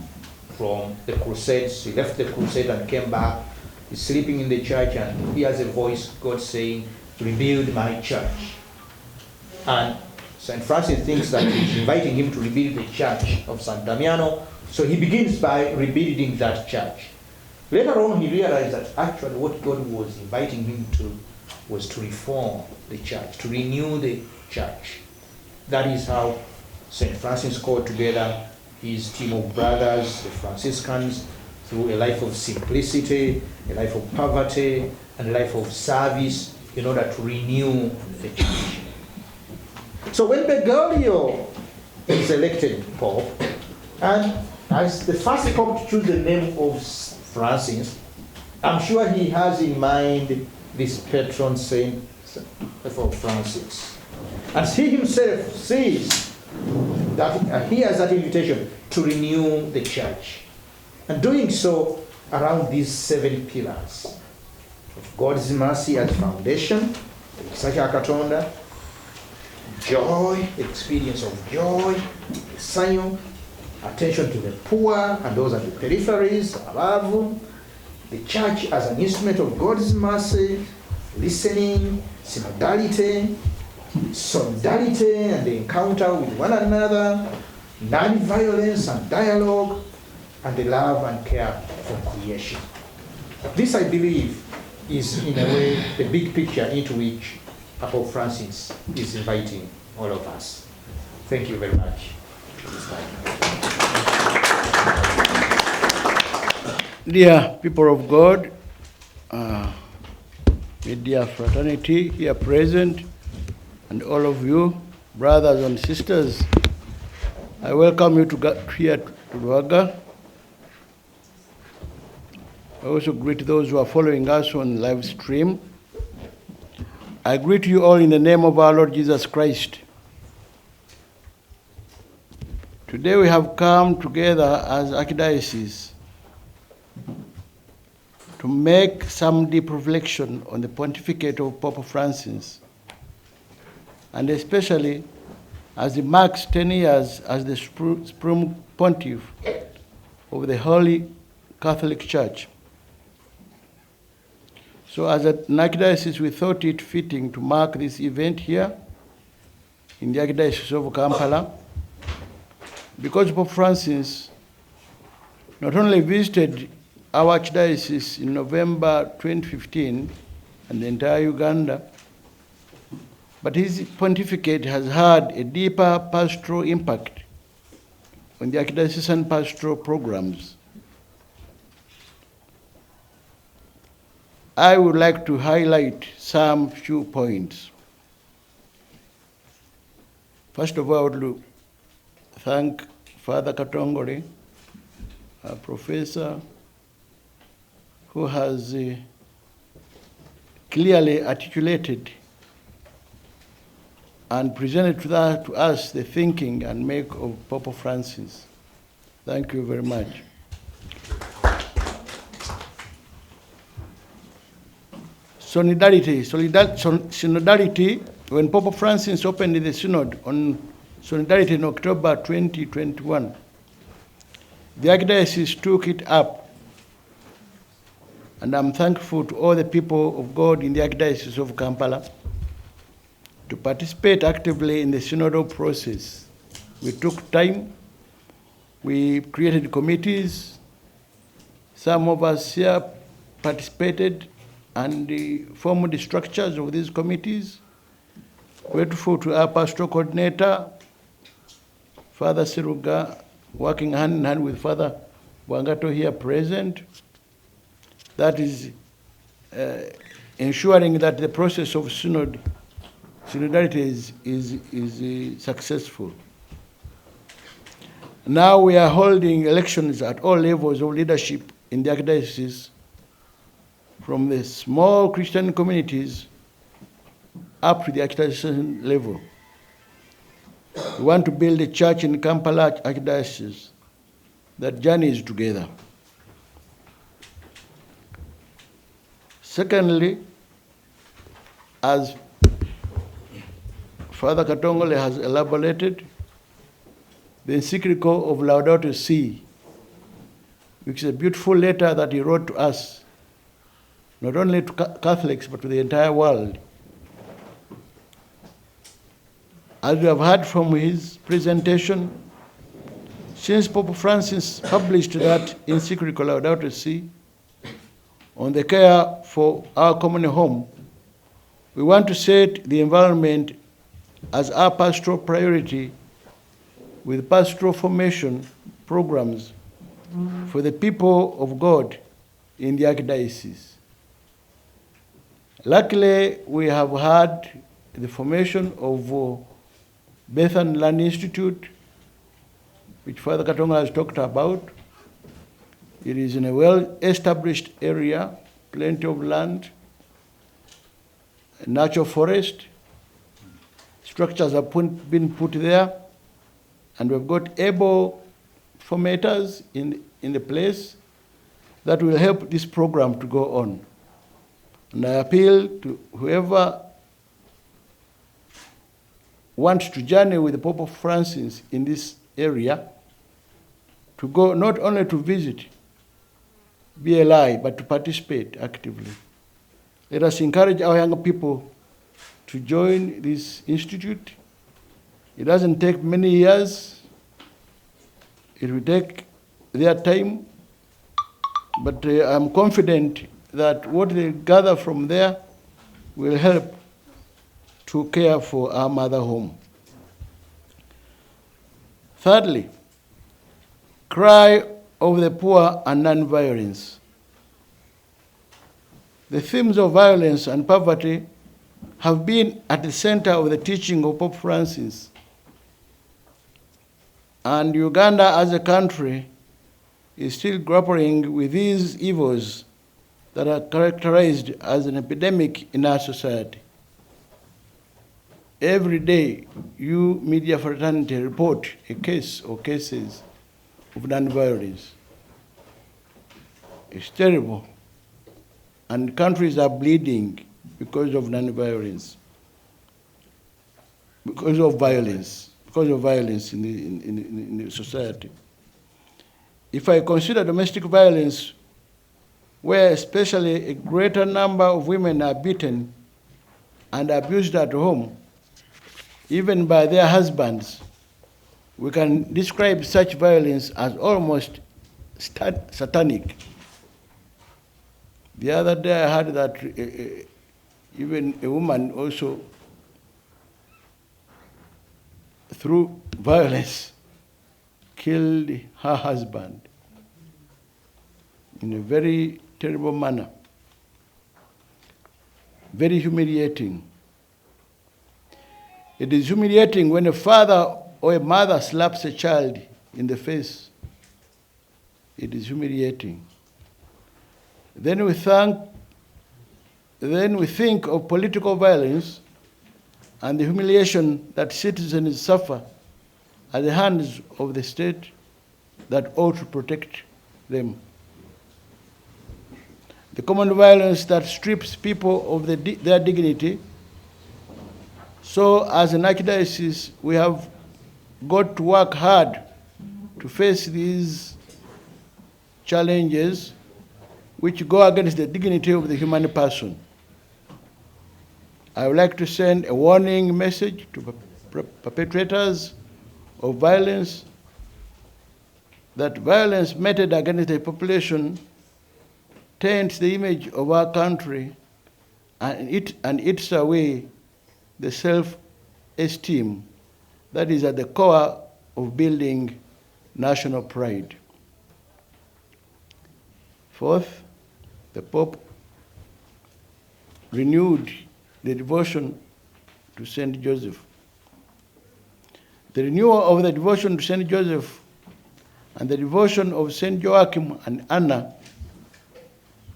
from the Crusades, he left the Crusade and came back. He's sleeping in the church and he has a voice, God saying, "Rebuild my church." And St. Francis thinks that he's inviting him to rebuild the church of San Damiano, so he begins by rebuilding that church. Later on, he realized that actually what God was inviting him to was to reform the church, to renew the church. That is how St. Francis called together his team of brothers, the Franciscans, through a life of simplicity, a life of poverty, and a life of service in order to renew the church. So when Bergoglio is elected Pope, and as the first Pope to choose the name of Francis, I'm sure he has in mind this patron saint of Francis. As he himself says that he has that invitation to renew the church, and doing so around these 7 pillars of God's mercy as foundation, Katonda, joy, experience of joy, Zion, attention to the poor and those at the peripheries, above, the church as an instrument of God's mercy, listening, synodality, solidarity and the encounter with one another, non-violence and dialogue, and the love and care for creation. This, I believe, is in a way the big picture into which Pope Francis is inviting all of us. Thank you very much. Dear people of God, media fraternity here present, and all of you, brothers and sisters, I welcome you here to Lubaga. I also greet those who are following us on live stream. I greet you all in the name of our Lord Jesus Christ. Today we have come together as Archdiocese to make some deep reflection on the pontificate of Pope Francis, and especially as he marks 10 years as the Supreme Pontiff of the Holy Catholic Church. So as an Archdiocese, we thought it fitting to mark this event here in the Archdiocese of Kampala, because Pope Francis not only visited our Archdiocese in November 2015 and the entire Uganda, but his pontificate has had a deeper pastoral impact on the archdiocesan pastoral programs. I would like to highlight some few points. First of all, I would like to thank Father Katongole, a professor who has clearly articulated and presented to us the thinking and make of Pope Francis. Thank you very much. Synodality, when Pope Francis opened the synod on Solidarity in October 2021, the Archdiocese took it up And I'm thankful to all the people of God in the Archdiocese of Kampala to participate actively in the synodal process. We took time, we created committees, some of us here participated and formed the structures of these committees. Grateful to our pastoral coordinator, Father Siruga, working hand in hand with Father Wangato here present. That is ensuring that the process of synodality is successful. Now we are holding elections at all levels of leadership in the Archdiocese, from the small Christian communities up to the Archdiocesan level. We want to build a church in Kampala Archdiocese that journeys together. Secondly, as Father Katongole has elaborated, the encyclical of Laudato Si, which is a beautiful letter that he wrote to us, not only to Catholics, but to the entire world. As we have heard from his presentation, since Pope Francis published that encyclical Laudato Si on the care for our common home, we want to set the environment as our pastoral priority with pastoral formation programs for the people of God in the Archdiocese. Luckily, we have had the formation of Bethan Land Institute, which Father Katonga has talked about. It is in a well-established area, plenty of land, a natural forest. Structures have been put there, and we've got able formators in the place that will help this program to go on. And I appeal to whoever wants to journey with the Pope Francis in this area to go not only to visit BLI, but to participate actively. Let us encourage our young people to join this institute. It doesn't take many years. It will take their time, but I'm confident that what they gather from there will help to care for our mother home. Thirdly, cry of the poor and non-violence. The themes of violence and poverty have been at the center of the teaching of Pope Francis. And Uganda as a country is still grappling with these evils that are characterized as an epidemic in our society. Every day, you media fraternity report a case or cases of non-violence. It's terrible. And countries are bleeding because of non-violence, because of violence in the society. If I consider domestic violence, where especially a greater number of women are beaten and abused at home, even by their husbands, we can describe such violence as almost satanic. The other day I heard that even a woman also, through violence, killed her husband in a very terrible manner. Very humiliating. It is humiliating when a father or a mother slaps a child in the face. It is humiliating. Then we think of political violence and the humiliation that citizens suffer at the hands of the state that ought to protect them. The common violence that strips people of their dignity. So as an archdiocese, we have got to work hard to face these challenges which go against the dignity of the human person. I would like to send a warning message to perpetrators of violence, that violence meted against the population taints the image of our country and eats away the self-esteem that is at the core of building national pride. Fourth, the Pope renewed the devotion to Saint Joseph. The renewal of the devotion to Saint Joseph and the devotion of Saint Joachim and Anna,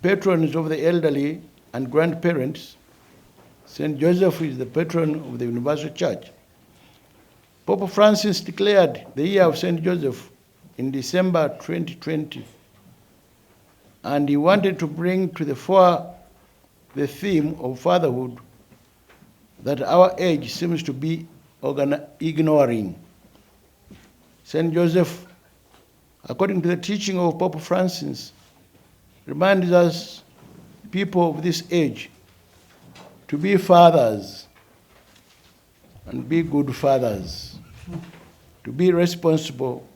patrons of the elderly and grandparents. Saint Joseph is the patron of the Universal Church. Pope Francis declared the year of Saint Joseph in December 2020, and he wanted to bring to the fore the theme of fatherhood that our age seems to be ignoring. Saint Joseph, according to the teaching of Pope Francis, reminds us, people of this age, to be fathers and be good fathers, to be responsible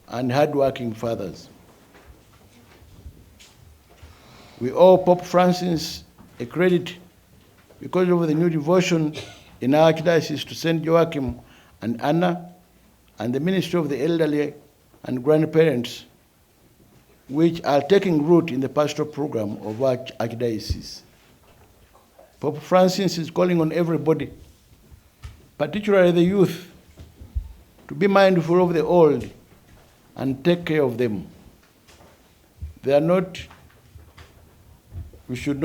and hardworking fathers. We owe Pope Francis a credit because of the new devotion in our archdiocese to Saint Joachim and Anna and the ministry of the elderly and grandparents, which are taking root in the pastoral program of our archdiocese. Pope Francis is calling on everybody, particularly the youth, to be mindful of the old and take care of them. They are not, we should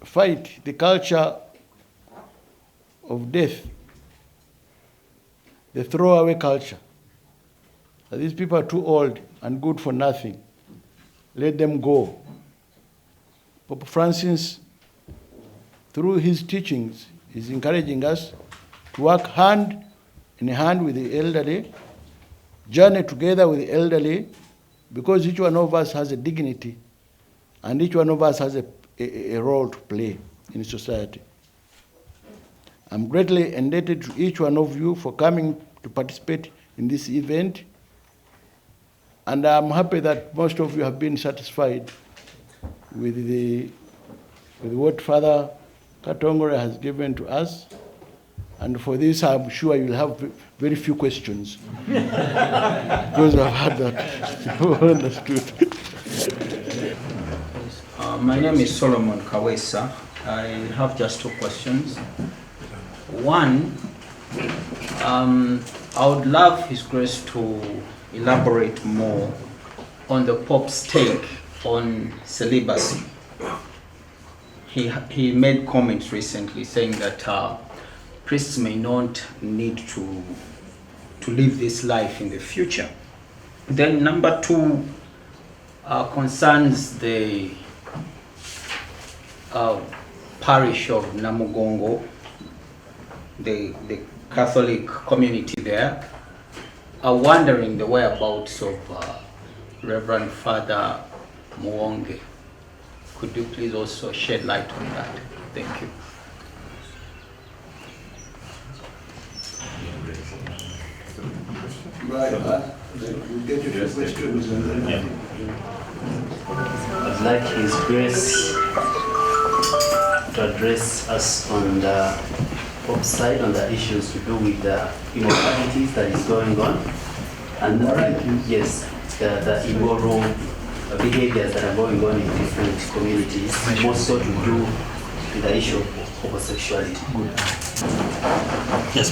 fight the culture of death, the throwaway culture. That these people are too old and good for nothing. Let them go. Pope Francis, through his teachings, is encouraging us to work hand in hand with the elderly, journey together with the elderly, because each one of us has a dignity and each one of us has a role to play in society. I'm greatly indebted to each one of you for coming to participate in this event, and I'm happy that most of you have been satisfied with what Father Katongore has given to us. And for this, I'm sure you'll have very few questions. Because I've had that. Understood. My name is Solomon Kawesa. I have just two questions. One, I would love His Grace to elaborate more on the Pope's take on celibacy. He made comments recently saying that priests may not need to live this life in the future. Then number two concerns the parish of Namugongo, the Catholic community there, are wondering the whereabouts of Reverend Father Muonge. Could you please also shed light on that? Thank you. We'll get you two questions. I'd like His Grace to address us on the Pope's side on the issues to do with the immoralities that is going on, and yes, the immoral behaviors that are going on in different communities, more so to do with the issue of homosexuality. Yes.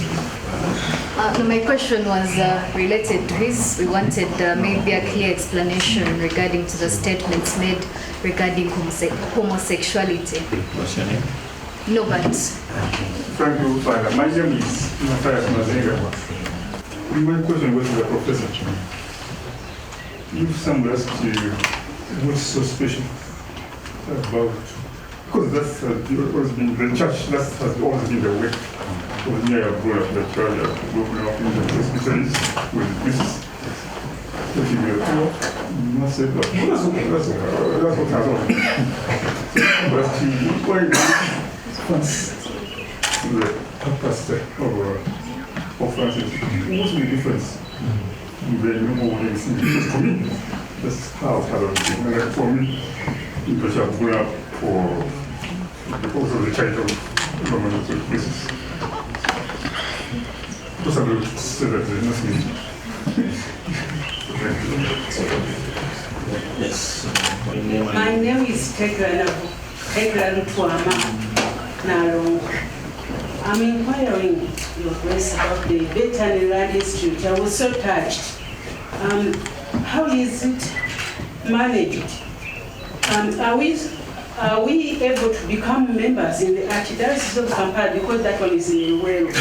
No, my question was related to his. We wanted maybe a clear explanation regarding to the statements made regarding homosexuality. What's your name? No, but Thank you, Father. My name is Matthias Mazenga. My question was to the professor. If someone asks you what's so special about, because that's always been the church, that has always been the way. Because near I grew up the church, I grew up in the presbyteries with Mrs. Taking me a tour. I said, that's what I thought. But to going first, the pastor of Francis, what's the difference? Very important for me. That's how I don't think. And for me, because I'm going up because of the change of Roman Catholic places. Just a little celebrity, nothing. Yes. My name is Tegra Tuama Nalongo. I'm inquiring, Your Grace, about the Veterinary Institute. I was so touched. How is it managed? Are we able to become members in the Archdiocese of Kampala, because that one is in Lubaga?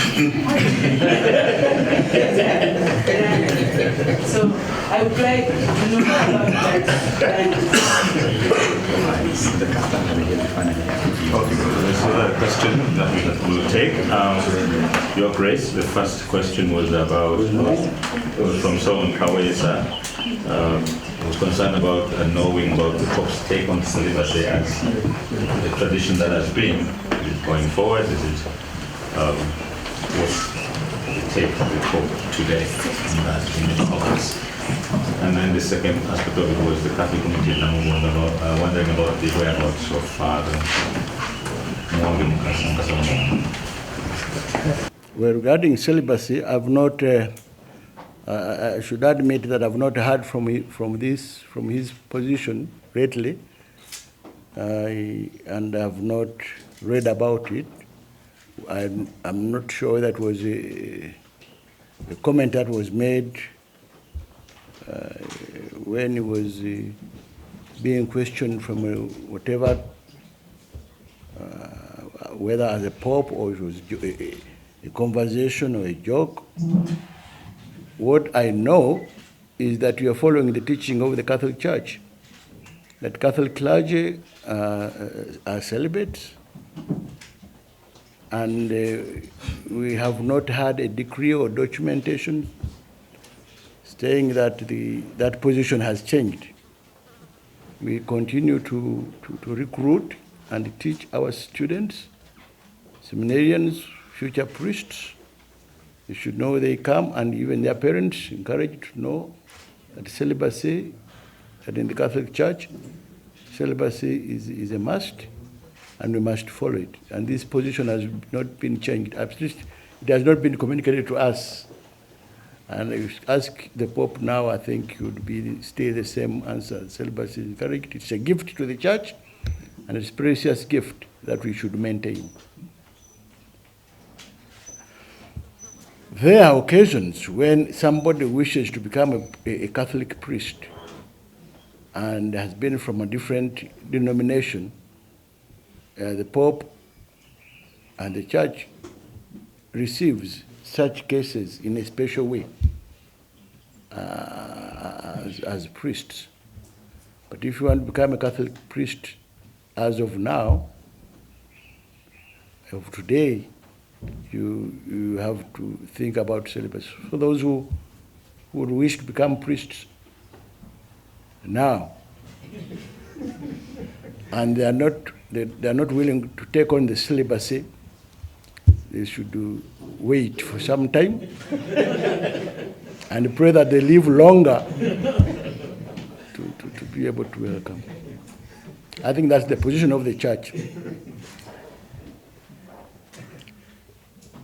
So I would like to know about that. So the question that we'll take, Your Grace, the first question was about, from Solomon Kawesa. Was concerned about knowing about the Pope's take on celibacy as the tradition that has been. Is it going forward? Is it what's the take of the Pope today in the office? And then the second aspect of it was the Catholic community wondering about the whereabouts of Father Mwangi Mukasa. Well, regarding celibacy, I've not. I should admit that I've not heard from his position lately, and I've not read about it. I'm not sure that was a comment that was made when he was being questioned from whatever, whether as a pope or it was a conversation or a joke. What I know is that we are following the teaching of the Catholic Church, that Catholic clergy are celibate, and we have not had a decree or documentation saying that that position has changed. We continue to recruit and teach our students, seminarians, future priests. They should know they come, and even their parents encouraged to know that celibacy, that in the Catholic Church, celibacy is a must, and we must follow it. And this position has not been changed. At least it has not been communicated to us. And if you ask the Pope now, I think it would stay the same answer. Celibacy is encouraged. It's a gift to the Church, and it's a precious gift that we should maintain. There are occasions when somebody wishes to become a Catholic priest and has been from a different denomination. The Pope and the Church receives such cases in a special way as priests. But if you want to become a Catholic priest as of now, of today, you have to think about celibacy. For those who would wish to become priests now, and they are not willing to take on the celibacy, they should wait for some time and pray that they live longer to be able to welcome. I think that's the position of the Church.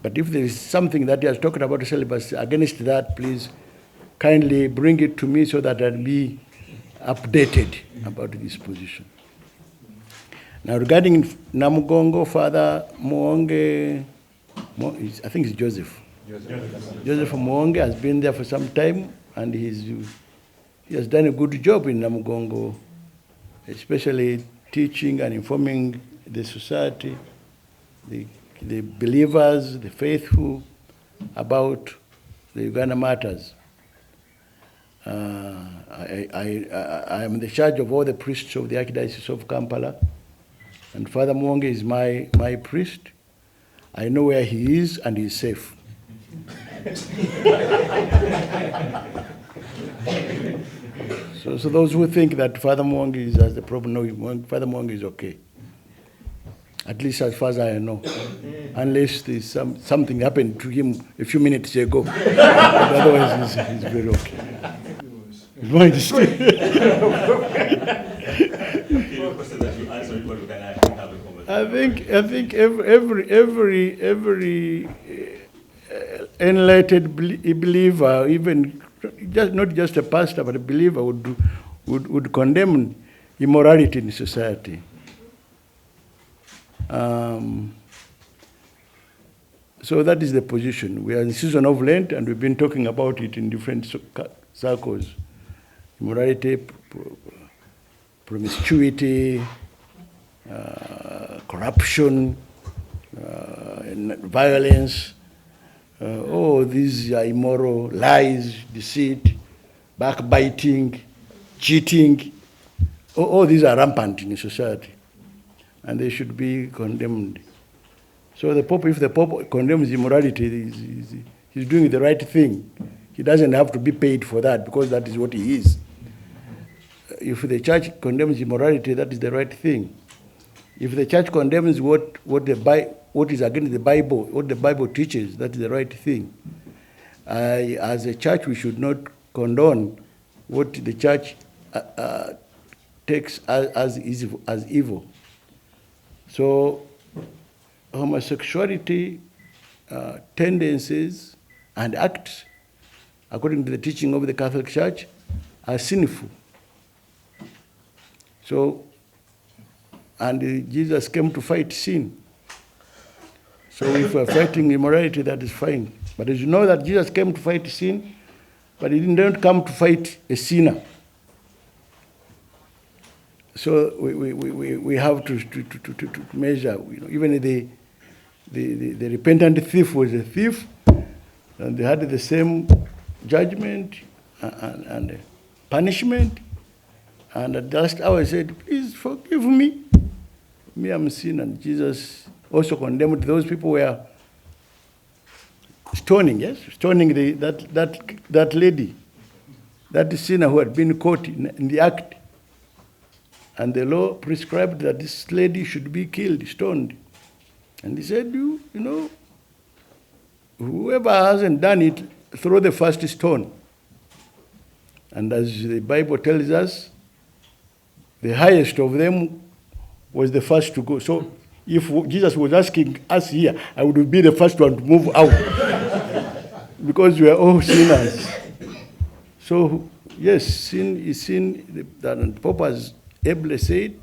But if there is something that he has talked about celibacy, against that, please kindly bring it to me so that I'll be updated about this position. Now, regarding Namugongo, Father Mwonge, I think it's Joseph. Joseph Mwonge has been there for some time, and he has done a good job in Namugongo, especially teaching and informing the society, the believers, the faithful, about the Uganda Martyrs. I am the charge of all the priests of the Archdiocese of Kampala, and Father Mwonge is my priest. I know where he is, and he's safe. So those who think that Father Mwangi has the problem, no, Father Mwangi is okay. At least as far as I know. Unless there's something happened to him a few minutes ago. But otherwise, he's very okay. His mind is still. I think every enlightened believer, even not just a pastor, but a believer would condemn immorality in society. So that is the position. We are in the season of Lent, and we've been talking about it in different circles. Immorality, promiscuity, corruption, violence. These are immoral, lies, deceit, backbiting, cheating. All these are rampant in society, and they should be condemned. So the Pope, if the Pope condemns immorality, he's doing the right thing. He doesn't have to be paid for that, because that is what he is. If the church condemns immorality, that is the right thing. If the church condemns what is against the Bible, what the Bible teaches, that is the right thing. As a church, we should not condone what the church takes as evil. So homosexuality tendencies and acts, according to the teaching of the Catholic Church, are sinful. So, and Jesus came to fight sin. So if we're fighting immorality, that is fine. But as you know that Jesus came to fight sin, but he didn't come to fight a sinner. So we have to measure. Even the repentant thief was a thief, and they had the same judgment and punishment. And at the last hour, he said, "Please forgive me. Me, I'm a sinner." And Jesus also condemned those people who were stoning, yes? Stoning that lady, that sinner who had been caught in the act. And the law prescribed that this lady should be killed, stoned. And he said, you know, whoever hasn't done it, throw the first stone. And as the Bible tells us, the highest of them was the first to go. So if Jesus was asking us here, I would be the first one to move out. Because we are all sinners. So, yes, sin is sin. The Pope has ably said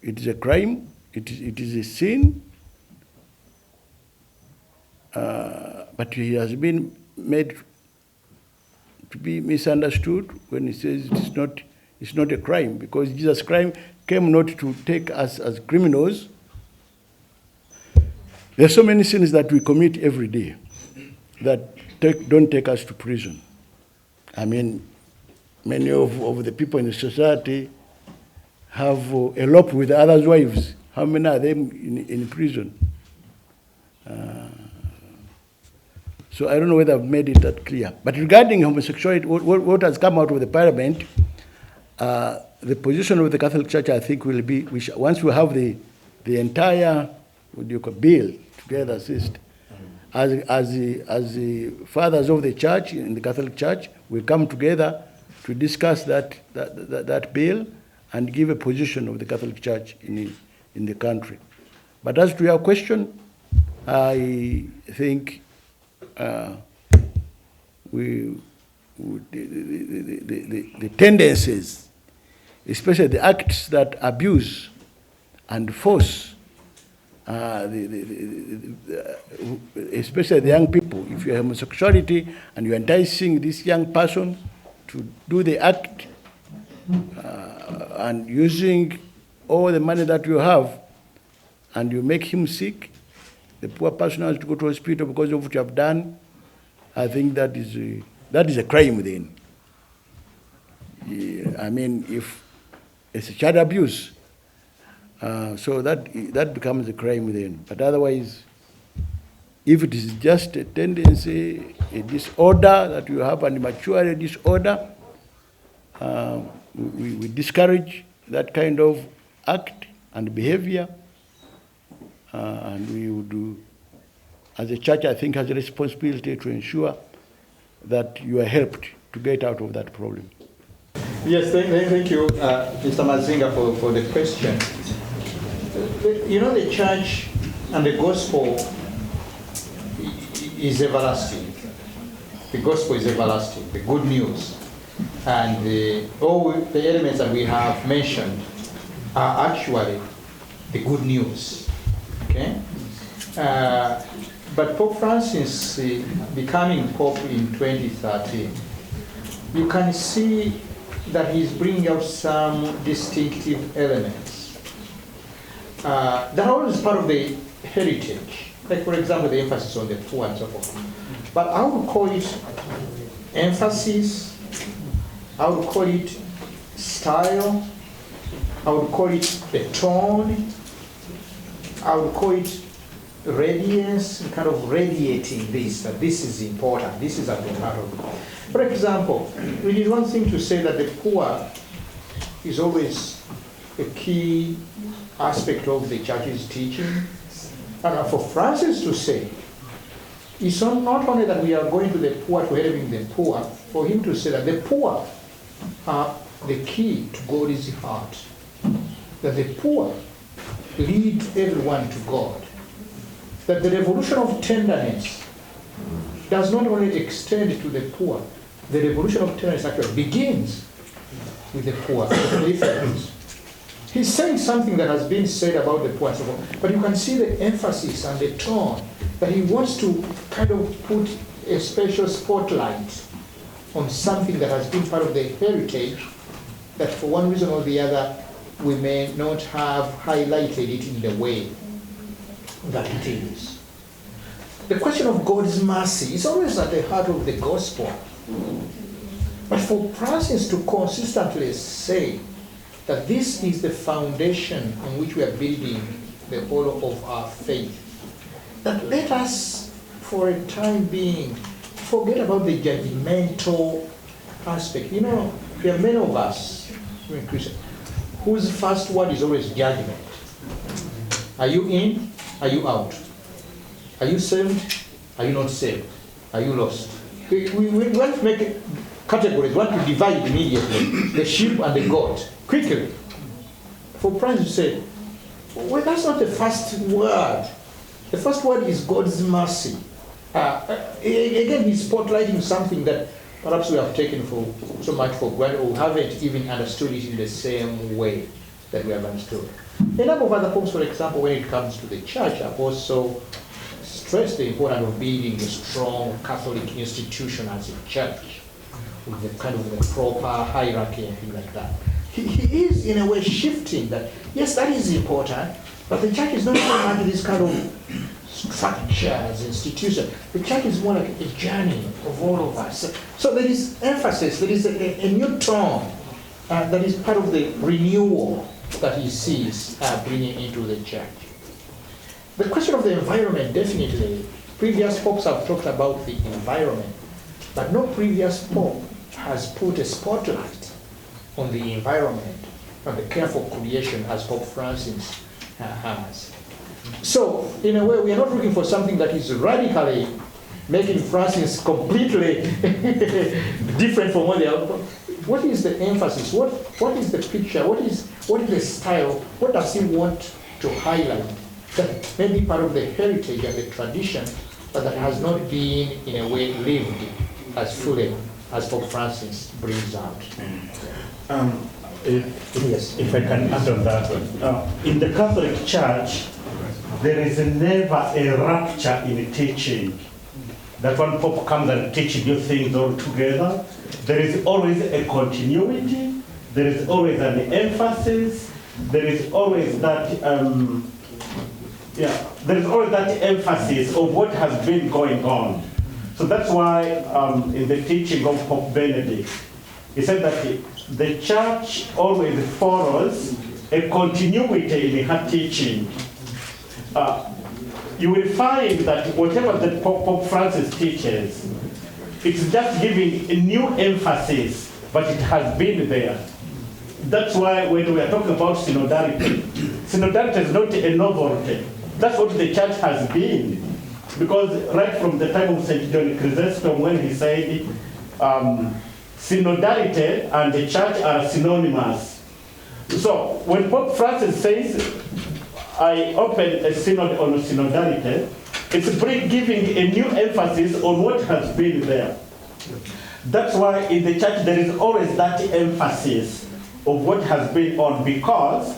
it is a crime, it is a sin. But he has been made to be misunderstood when he says it's not a crime, because Jesus' crime came not to take us as criminals. There are so many sins that we commit every day that don't take us to prison. I mean, many of the people in the society have eloped with others' wives. How many are them in prison? So I don't know whether I've made it that clear. But regarding homosexuality, what has come out of the Parliament, the position of the Catholic Church, I think, will be, once we have the entire bill together, assist, as the fathers of the church in the Catholic Church, we come together to discuss that bill and give a position of the Catholic Church in the country. But as to your question, I think the tendencies, especially the acts that abuse and force, especially the young people. If you have homosexuality and you're enticing this young person to do the act and using all the money that you have, and you make him sick, the poor person has to go to hospital because of what you have done, I think that is a crime then. I mean, if it's a child abuse, so that becomes a crime then. But otherwise, if it is just a tendency, a disorder that you have, an immature disorder, We discourage that kind of act and behavior, and we would do, as a church, I think, has a responsibility to ensure that you are helped to get out of that problem. Yes, thank you, Mr. Mazinga, for the question. You know, the church and the gospel is everlasting. The gospel is everlasting, the good news. And all the elements that we have mentioned are actually the good news. Okay? But Pope Francis becoming Pope in 2013, you can see that he's bringing out some distinctive elements that are always part of the heritage. Like, for example, the emphasis on the poor and so forth. But I would call it emphasis, I would call it style, I would call it the tone, I would call it radiance, kind of radiating this, that this is important, this is at the heart of it. For example, it is one thing to say that the poor is always a key aspect of the church's teaching. And for Francis to say, it's not only that we are going to the poor to helping the poor, for him to say that the poor are the key to God's heart, that the poor lead everyone to God, that the revolution of tenderness does not only extend to the poor, the revolution of tenderness actually begins with the poor, the peripheries. He's saying something that has been said about the poor, but you can see the emphasis and the tone that he wants to kind of put a special spotlight on something that has been part of the heritage that for one reason or the other we may not have highlighted it in the way that it is. The question of God's mercy is always at the heart of the gospel. But for Francis to consistently say that this is the foundation on which we are building the whole of our faith, that let us, for a time being, forget about the judgmental aspect. You know, there are many of us, whose first word is always judgment. Are you in? Are you out? Are you saved? Are you not saved? Are you lost? We want to make categories, we want to divide immediately the sheep and the goat, quickly. For Francis to say, well, that's not the first word. The first word is God's mercy. Again, he's spotlighting something that perhaps we have taken for so much for granted, or haven't even understood it in the same way that we have understood. A number of other popes, for example, when it comes to the church, have also stressed the importance of building a strong Catholic institution as a church, with the kind of the proper hierarchy and things like that. He is, in a way, shifting that, yes, that is important, but the church is not so much this kind of structures, institution. The church is more like a journey of all of us. So there is emphasis, there is a new tone that is part of the renewal that he sees bringing into the church. The question of the environment, definitely, previous popes have talked about the environment, but no previous pope has put a spotlight on the environment and the care for creation as Pope Francis has. So, in a way, we are not looking for something that is radically making Francis completely different from what they are. What is the emphasis? What is the picture? What is the style? What does he want to highlight that may be part of the heritage and the tradition, but that has not been, in a way, lived as fully as Pope Francis brings out? If I can add on that, in the Catholic Church, there is never a rupture in teaching. That one Pope comes and teaches you things all together. There is always a continuity. There is always an emphasis. There is always that, there is always that emphasis of what has been going on. So that's why in the teaching of Pope Benedict, he said that the church always follows a continuity in her teaching. You will find that whatever the Pope Francis teaches, it's just giving a new emphasis, but it has been there. That's why when we are talking about synodality, synodality is not a novelty. That's what the church has been. Because right from the time of St. John Chrysostom, when he said, synodality and the church are synonymous. So when Pope Francis says, I open a synod on synodality, it's giving a new emphasis on what has been there. That's why in the church there is always that emphasis of what has been on, because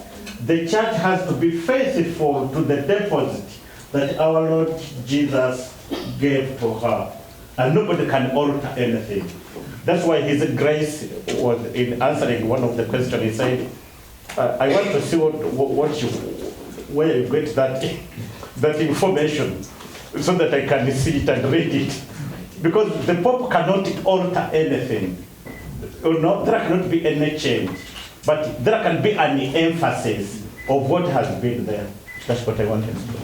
the church has to be faithful to the deposit that our Lord Jesus gave to her. And nobody can alter anything. That's why His Grace was in answering one of the questions. He said, I want to see where you get that information so that I can see it and read it. Because the Pope cannot alter anything. No, there cannot be any change. But there can be an emphasis of what has been there. That's what I wanted to do.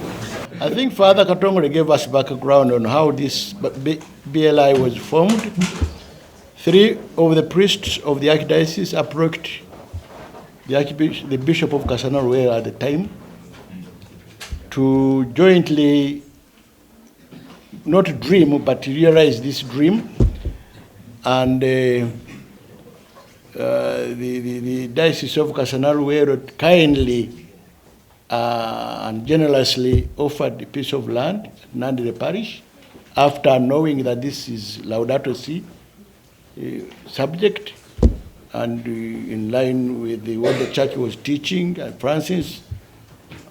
I think Father Katongole gave us background on how this BLI was formed. 3 of the priests of the Archdiocese approached the Bishop of Kasana at the time to jointly not dream, but realize this dream. And the Diocese of Kasana kindly and generously offered a piece of land at Nandi parish, after knowing that this is Laudato Si subject and in line with what the church was teaching at Francis.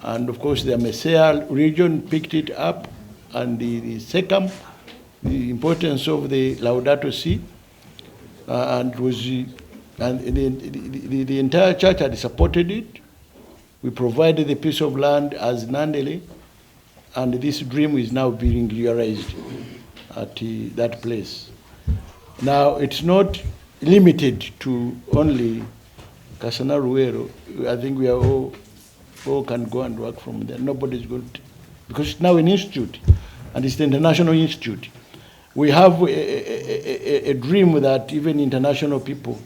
And of course the Messiah region picked it up, and the SECAM, the importance of the Laudato Si, and the entire church had supported it. We provided the piece of land as Nandele, and this dream is now being realized at that place. Now, it's not limited to only Kasana Ruero. I think we are all can go and work from there. Nobody's going to, because it's now an institute, and it's the international institute. We have a dream that even international people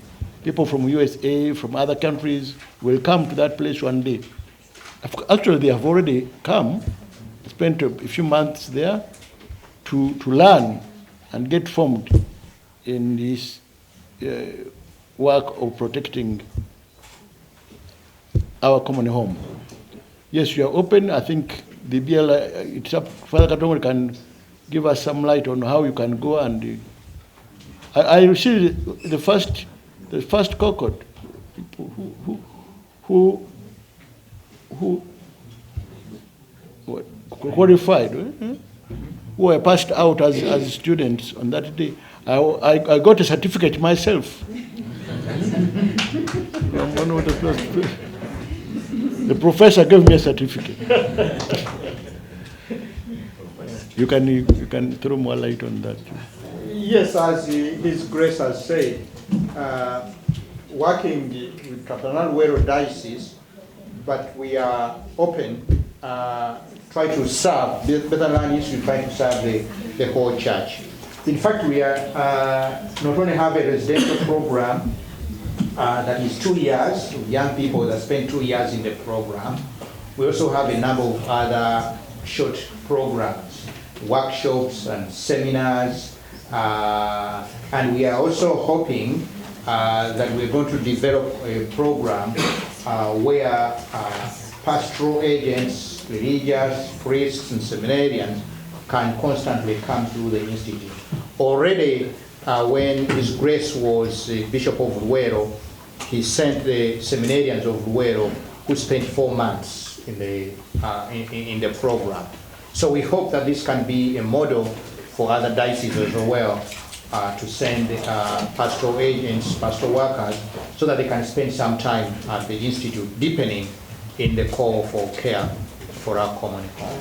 from USA, from other countries, will come to that place one day. Actually, they have already come, spent a few months there to learn and get formed in this work of protecting our common home. Yes, you are open. I think the BLI, it's up, Father Katongole can give us some light on how you can go, and I received the first cohort, people who qualified, who were passed out as students on that day. I got a certificate myself. The professor gave me a certificate. You can throw more light on that. Yes, as His Grace has said, working with Katana Diocese, but we are open, try to serve, better than Institute, try to serve the whole church. In fact, we are not only have a residential program that is 2 years, young people that spend 2 years in the program. We also have a number of other short programs, workshops and seminars, and we are also hoping that we're going to develop a program where pastoral agents, religious, priests, and seminarians can constantly come through the institute. Already, when His Grace was Bishop of Luero, he sent the seminarians of Luero who spent 4 months in the program. So we hope that this can be a model for other dioceses as well, to send pastoral agents, pastoral workers, so that they can spend some time at the institute, deepening in the call for care for our common home.